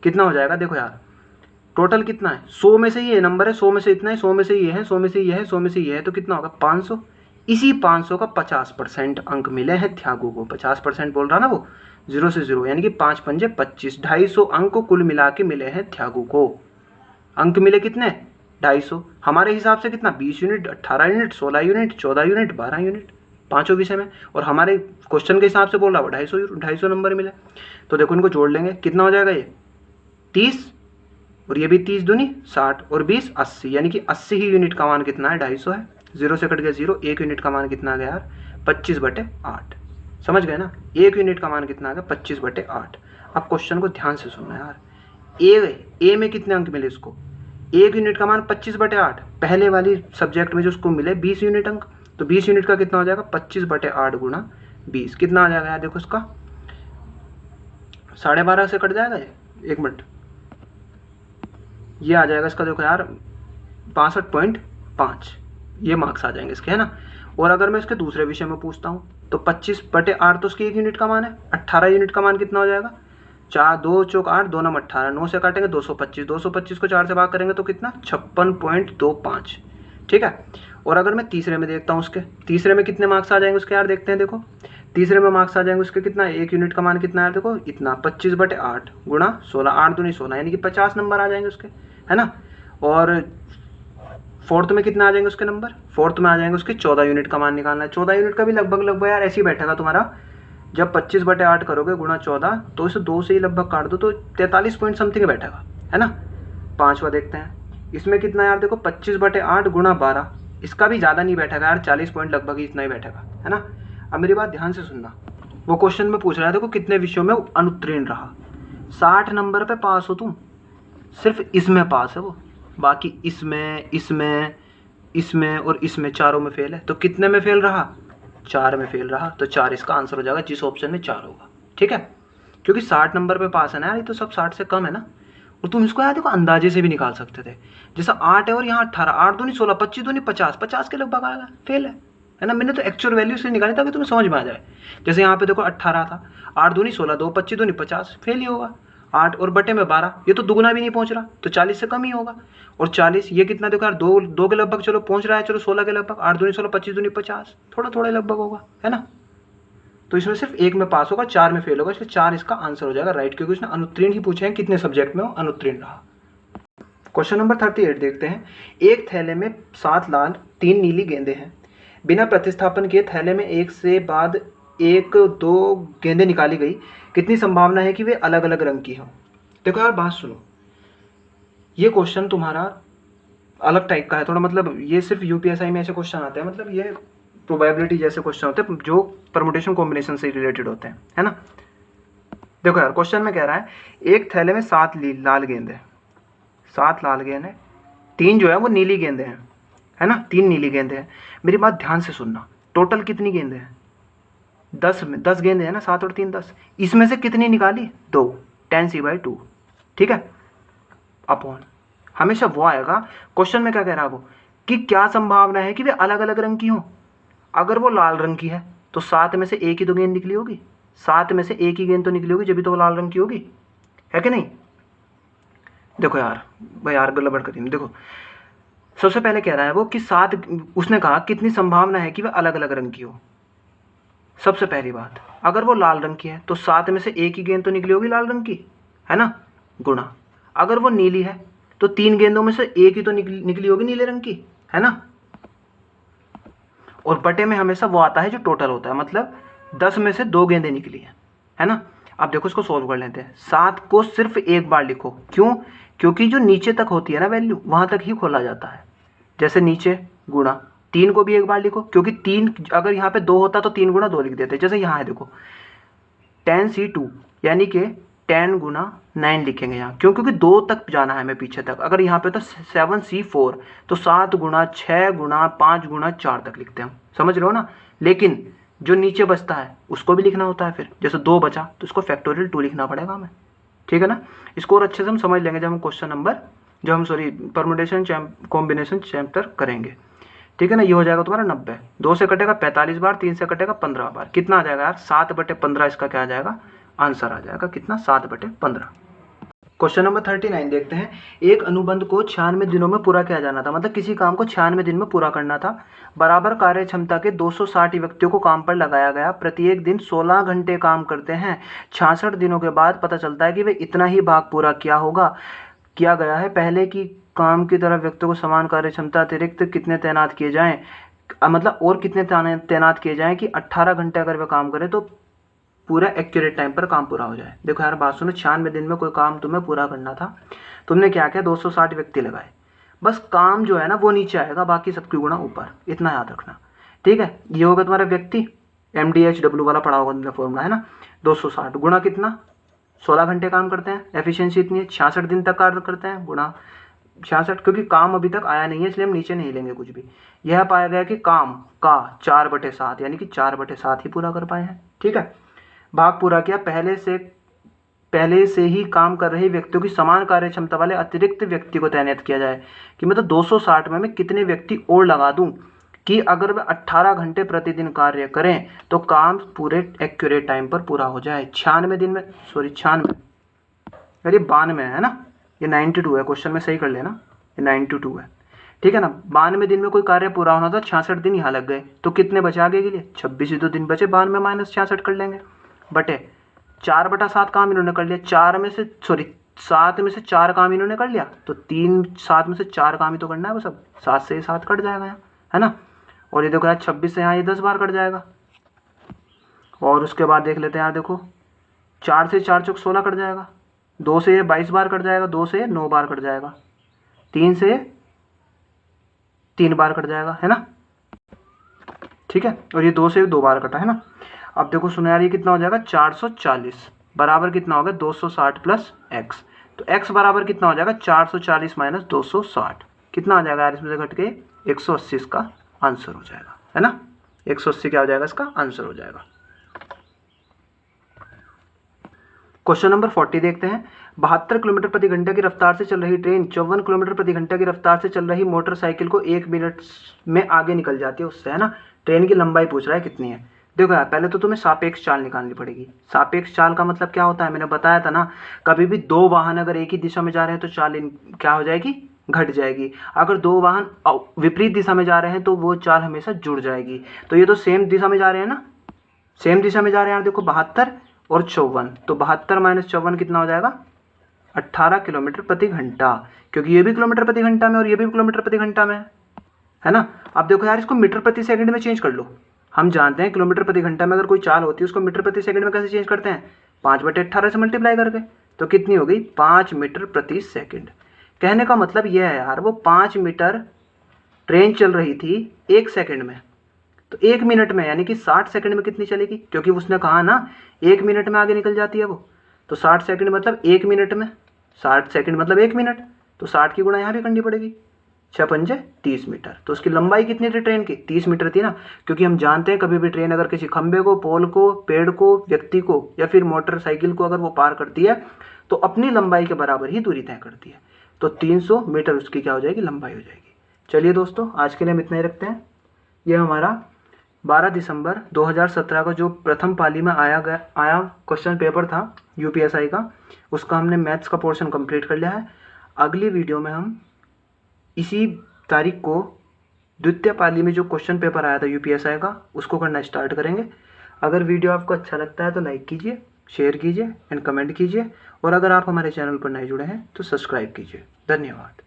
कितना हो जाएगा? देखो यार टोटल कितना है, 100 में से ये नंबर है, 100 में से इतना है, 100 में से ये है, 100 में से ये है, 100 में से ये है, तो कितना होगा? 500। इसी 500 का 50% अंक मिले हैं थ्यागू को। 50% बोल रहा ना वो, 0 से 0 यानी कि 5 पंजे 25, 250 अंक कुल मिला के मिले हैं थ्यागू को। अंक मिले कितने? 250। हमारे हिसाब से कितना? 20 unit, 18 unit, 16 unit, 14 unit, 12 unit, पांचों विषय में। और हमारे क्वेश्चन के हिसाब से बोल रहा वो 250 नंबर मिले। तो देखो इनको जोड़ लेंगे, कितना हो जाएगा? ये 30 और ये भी 30 दूनी 60 और 20 80, यानी कि 80 ही यूनिट का मान कितना है? 250 है। 0 से कट गया 0, 1 यूनिट का मान कितना आ गया यार? 25/8। समझ गए ना? 1 यूनिट का मान कितना आ गया? 25/8। अब क्वेश्चन को ध्यान से सुनना यार। ए में कितने अंक मिले इसको? 1 यूनिट का मान 25/8। पहले वाली सब्जेक्ट में जो उसको मिले 20 यूनिट अंक, तो 20 यूनिट का कितना हो जाएगा? 25/8 गुणा 20 कितना आ जाएगा यार? देखो इसका 12.5 से कट जाएगा ये, 1 मिनट, ये आ जाएगा इसका। देखो यार 62.5 ये मार्क्स आ जाएंगे इसके, है ना। और अगर मैं इसके दूसरे विषय में पूछता हूँ तो 25/8 तो उसकी 1 यूनिट का मान है। 18 यूनिट का मान कितना हो जाएगा? 4 2 चौक 8, 2 9 18, 9 से काटेंगे 225, 225 को 4 से भाग करेंगे तो कितना? 56.25। ठीक है। और अगर मैं तीसरे में देखता हूँ उसके, तीसरे में कितने मार्क्स आ जाएंगे उसके यार? देखते हैं। देखो तीसरे में मार्क्स आ जाएंगे उसके कितना? 1 यूनिट का मान कितना है? देखो इतना 25/8 गुणा 16, 8 दूनी 16, यानी कि 50 नंबर आ जाएंगे उसके, है ना। और फोर्थ में कितना आ जाएंगे उसके नंबर? फोर्थ में आ जाएंगे उसके 14 यूनिट का मान निकालना है। 14 यूनिट का भी लगभग यार ऐसे ही बैठेगा तुम्हारा। जब 25/8 करोगे गुणा 14, तो इसे 2 से ही लगभग काट दो तो 43 पॉइंट समथिंग बैठेगा, है ना। पांचवा देखते हैं, इसमें कितना यार? देखो 25/8 गुणा 12, इसका भी ज़्यादा नहीं बैठेगा यार, 40 पॉइंट लगभग ही इतना ही बैठेगा, है ना। अब मेरी बात ध्यान से सुनना, वो क्वेश्चन में पूछ रहा है देखो कितने विषयों में अनुत्तीर्ण रहा। 60 नंबर पे पास हो तुम, सिर्फ इसमें पास है वो, बाकी इसमें इसमें इसमें और इसमें चारों में फेल है। तो कितने में फेल रहा? 4 में फेल रहा। तो 4 इसका आंसर हो जाएगा, जिस ऑप्शन में 4 होगा। ठीक है, क्योंकि 60 नंबर पे पास है ना यार, ये तो सब 60 से कम है ना। और तुम इसको यार देखो अंदाजे से भी निकाल सकते थे, जैसा 8 है और यहाँ 18, 8 दूनी 16, 25 दूनी 50, 50 के लगभग आएगा, फेल है ना। मैंने तो एक्चुअल वैल्यू से निकाली ताकि तुम्हें समझ में आ जाए। जैसे यहाँ पे देखो 18 था, 8 दूनी 16, 2 25 दूनी 50, फेल ही होगा। 8 और बटे में 12, ये तो दुगुना भी नहीं पहुंच रहा, तो 40 से कम ही होगा। और 40 ये कितना देखो यार, दो के लगभग चलो पहुंच रहा है, चलो 16 के लगभग, 8 दूनी 16, 25 दूनी 50, थोड़ा थोड़ा लगभग होगा, है ना। तो इसमें सिर्फ 1 में पास होगा, 4 में फेल होगा, इसलिए 4 इसका आंसर हो जाएगा राइट, क्योंकि उसने अनुत्तीर्ण ही पूछे हैं, कितने सब्जेक्ट में वो अनुत्तीर्ण रहा। क्वेश्चन नंबर 38 देखते हैं। एक थैले में 7 लाल 3 नीली गेंदें हैं। बिना प्रतिस्थापन के थैले में एक से बाद 1-2 गेंदें निकाली गई, कितनी संभावना है कि वे अलग अलग रंग की हों? देखो यार बात सुनो, ये क्वेश्चन तुम्हारा अलग टाइप का है थोड़ा, मतलब ये सिर्फ यूपीएसआई में ऐसे क्वेश्चन आते हैं, मतलब ये प्रोबेबिलिटी जैसे क्वेश्चन होते हैं जो परमुटेशन कॉम्बिनेशन से रिलेटेड होते हैं, है ना। देखो यार क्वेश्चन में कह रहा है एक थैले में 7 लाल गेंद 7 लाल गेंद है, 3 जो है वो नीली गेंदें हैं, है ना, 3 नीली गेंदें हैं। मेरी बात ध्यान से सुनना, टोटल कितनी गेंदें हैं? 10 गेंदें हैं ना, 7 और 3 10। इसमें से कितनी निकाली? 2, 10c/2, ठीक है, अपॉन हमेशा वो आएगा। क्वेश्चन में क्या कह रहा है वो, कि क्या संभावना है कि वे अलग अलग रंग की हों। अगर वो लाल रंग की है तो 7 में से एक ही तो गेंद निकली होगी, 7 में से एक ही गेंद तो निकली होगी, जब भी तो वो लाल रंग की होगी, है कि नहीं। देखो यार भाई यार गड़बड़ करिए। देखो सबसे पहले कह रहा है वो कि 7, उसने कहा कितनी संभावना है कि वह अलग अलग रंग की हो। सबसे पहली बात, अगर वो लाल रंग की है तो 7 में से एक ही गेंद तो निकली होगी लाल रंग की, है ना, गुणा अगर वो नीली है तो 3 गेंदों में से एक ही तो निकली होगी नीले रंग की, है ना। और बटे में हमेशा वो आता है जो टोटल होता है, मतलब 10 में से 2 गेंदें निकली है ना। अब देखो इसको सोल्व कर लेते हैं। 7 को सिर्फ एक बार लिखो, क्यों? क्योंकि जो नीचे तक होती है ना वैल्यू, वहां तक ही खोला जाता है। जैसे नीचे गुणा 3 को भी एक बार लिखो, क्योंकि 3 अगर यहाँ पे 2 होता तो 3 गुणा 2 लिख देते। जैसे यहाँ है देखो 10c2, यानी कि 10 गुणा 9 लिखेंगे यहाँ, क्यों? क्योंकि 2 तक जाना है हमें पीछे तक। अगर यहाँ पे तो 7c4, तो 7 गुणा 6 गुणा 5 गुणा 4 तक लिखते हैं हम, समझ रहे हो ना। लेकिन जो नीचे बचता है उसको भी लिखना होता है। फिर जैसे 2 बचा तो इसको फैक्टोरियल 2 लिखना पड़ेगा हमें, ठीक है ना। इसको और अच्छे से हम समझ लेंगे जब हम question number permutation combination chapter करेंगे, ठीक है ना। ये हो जाएगा तुम्हारा 90, 2 से कटेगा 45 बार, 3 से कटेगा 15 बार, कितना आ जाएगा यार 7/15। इसका क्या आ जाएगा आंसर आ जाएगा कितना 7/15। क्वेश्चन नंबर 39 देखते हैं। एक अनुबंध को 96 दिनों में पूरा किया जाना था, मतलब किसी काम को 96 दिन में पूरा करना था। बराबर कार्य क्षमता के 260 व्यक्तियों को काम पर लगाया गया, प्रत्येक दिन 16 घंटे काम करते हैं। 66 दिनों के बाद पता चलता है कि वे इतना ही भाग पूरा किया गया है। पहले की काम की तरह व्यक्तियों को समान कार्य क्षमता अतिरिक्त कितने तैनात किए जाएं, मतलब और कितने तैनात किए जाएं कि 18 घंटे अगर वे काम करें तो पूरा एक्यूरेट टाइम पर काम पूरा हो जाए। देखो यार बात सुनो, 96 दिन में कोई काम तुम्हें पूरा करना था, तुमने क्या किया 260 व्यक्ति लगाए, बस काम जो है ना वो नीचे आएगा, बाकी सबकी गुणा ऊपर, इतना याद रखना, ठीक है। ये होगा तुम्हारा व्यक्ति, MDHW वाला पढ़ा होगा तुमने फॉर्मूला, है ना। 260 गुणा कितना 16 घंटे काम करते हैं, एफिशिएंसी इतनी है, 66 दिन तक कार्य करते हैं, गुणा 66, क्योंकि काम अभी तक आया नहीं है इसलिए हम नीचे नहीं लेंगे कुछ भी। यह पाया गया कि काम का 4/7 यानी कि 4/7 ही पूरा कर पाए हैं, ठीक है। भाग पूरा किया, पहले से ही काम कर रहे व्यक्तियों की समान कार्य क्षमता वाले अतिरिक्त व्यक्ति को तैनात किया जाए, कि मतलब 260 में मैं कितने व्यक्ति और लगा दूं कि अगर वे 18 घंटे प्रतिदिन कार्य करें तो काम पूरे एक्यूरेट टाइम पर पूरा हो जाए। 96 दिन में, सॉरी 96, अरे 92 है ना, ये 92 है, क्वेश्चन में सही कर लेना, ये 92 है, ठीक है ना। 92 दिन में कोई कार्य पूरा होना था, 66 दिन यहाँ लग गए, तो कितने बचे आगे के लिए 26 ही तो दिन बचे, 92 माइनस 66 कर लेंगे, बटे 4/7 काम इन्होंने कर लिया, 7 में से 4 काम इन्होंने कर लिया, तो 7 में से 4 काम ही तो करना है बस। अब 7 से 7 कट जाएगा यहाँ, है ना। और ये देखो यार 26 से यहाँ ये 10 बार कट जाएगा, और उसके बाद देख लेते हैं यार, देखो 4 से 4 चौक 16 कट जाएगा, 2 से ये 22 बार कट जाएगा, 2 से 9 बार कट जाएगा, 3 से 3 बार कट जाएगा, है ना, ठीक है। और ये 2 से 2 बार कटा, है ना। अब देखो सुनो यार, ये कितना हो जाएगा 440 बराबर कितना होगा 260 प्लस x, तो x बराबर कितना हो जाएगा 440 माइनस 260, कितना आ जाएगा यार इसमें से घट के 180 इसका आंसर हो जाएगा, है ना। 180 क्या हो जाएगा इसका आंसर हो जाएगा। क्वेश्चन नंबर 40 देखते हैं। 72 किलोमीटर प्रति घंटे की रफ्तार से चल रही ट्रेन 54 किलोमीटर प्रति घंटे की रफ्तार से चल रही मोटरसाइकिल को 1 मिनट में आगे निकल जाती है उससे, है ना। ट्रेन की लंबाई पूछ रहा है कितनी है। देखो यार पहले तो तुम्हें सापेक्ष चाल निकालनी पड़ेगी। सापेक्ष चाल का मतलब क्या होता है, मैंने बताया था ना, कभी भी 2 वाहन अगर एक ही दिशा में जा रहे हैं तो चाल क्या हो जाएगी, घट जाएगी। अगर 2 वाहन विपरीत दिशा में जा रहे हैं तो वो चाल हमेशा जुड़ जाएगी। तो ये तो सेम दिशा में जा रहे हैं ना, सेम दिशा में जा रहे हैं यार, देखो 72 और 54, तो 72 माइनस 54 कितना हो जाएगा 18 किलोमीटर प्रति घंटा, क्योंकि ये भी किलोमीटर प्रति घंटा में और ये भी किलोमीटर प्रति घंटा में है ना। अब देखो यार इसको मीटर प्रति सेकंड में चेंज कर लो। हम जानते हैं किलोमीटर प्रति घंटा में अगर कोई चाल होती है उसको मीटर प्रति सेकंड में कैसे चेंज करते हैं, 5/18 से मल्टीप्लाई करके, तो कितनी हो गई 5 मीटर प्रति सेकंड। कहने का मतलब यह है यार, वो 5 मीटर ट्रेन चल रही थी 1 सेकंड में, तो 1 मिनट में यानी कि 60 सेकंड में कितनी चलेगी, क्योंकि उसने कहा ना 1 मिनट में आगे निकल जाती है वो, तो 60 सेकंड मतलब 1 मिनट में, 60 सेकंड मतलब 1 मिनट, तो 60 की गुणा यहाँ भी करनी पड़ेगी, 6×5 30 मीटर। तो उसकी लंबाई कितनी थी ट्रेन की, 30 मीटर थी ना, क्योंकि हम जानते हैं कभी भी ट्रेन अगर किसी खंबे को, पोल को, पेड़ को, व्यक्ति को या फिर मोटरसाइकिल को अगर वो पार करती है तो अपनी लंबाई के बराबर ही दूरी तय करती है, तो 300 मीटर उसकी क्या हो जाएगी, लंबाई हो जाएगी। चलिए दोस्तों आज के लिए हम इतना ही रखते हैं। यह हमारा 12 दिसंबर 2017 का जो प्रथम पाली में आया क्वेश्चन पेपर था UPSI का, उसका हमने मैथ्स का पोर्शन कंप्लीट कर लिया है। अगली वीडियो में हम इसी तारीख को द्वितीय पाली में जो क्वेश्चन पेपर आया था UPSI का उसको करना स्टार्ट करेंगे। अगर वीडियो आपको अच्छा लगता है तो लाइक कीजिए, शेयर कीजिए एंड कमेंट कीजिए, और अगर आप हमारे चैनल पर नए जुड़े हैं तो सब्सक्राइब कीजिए। धन्यवाद।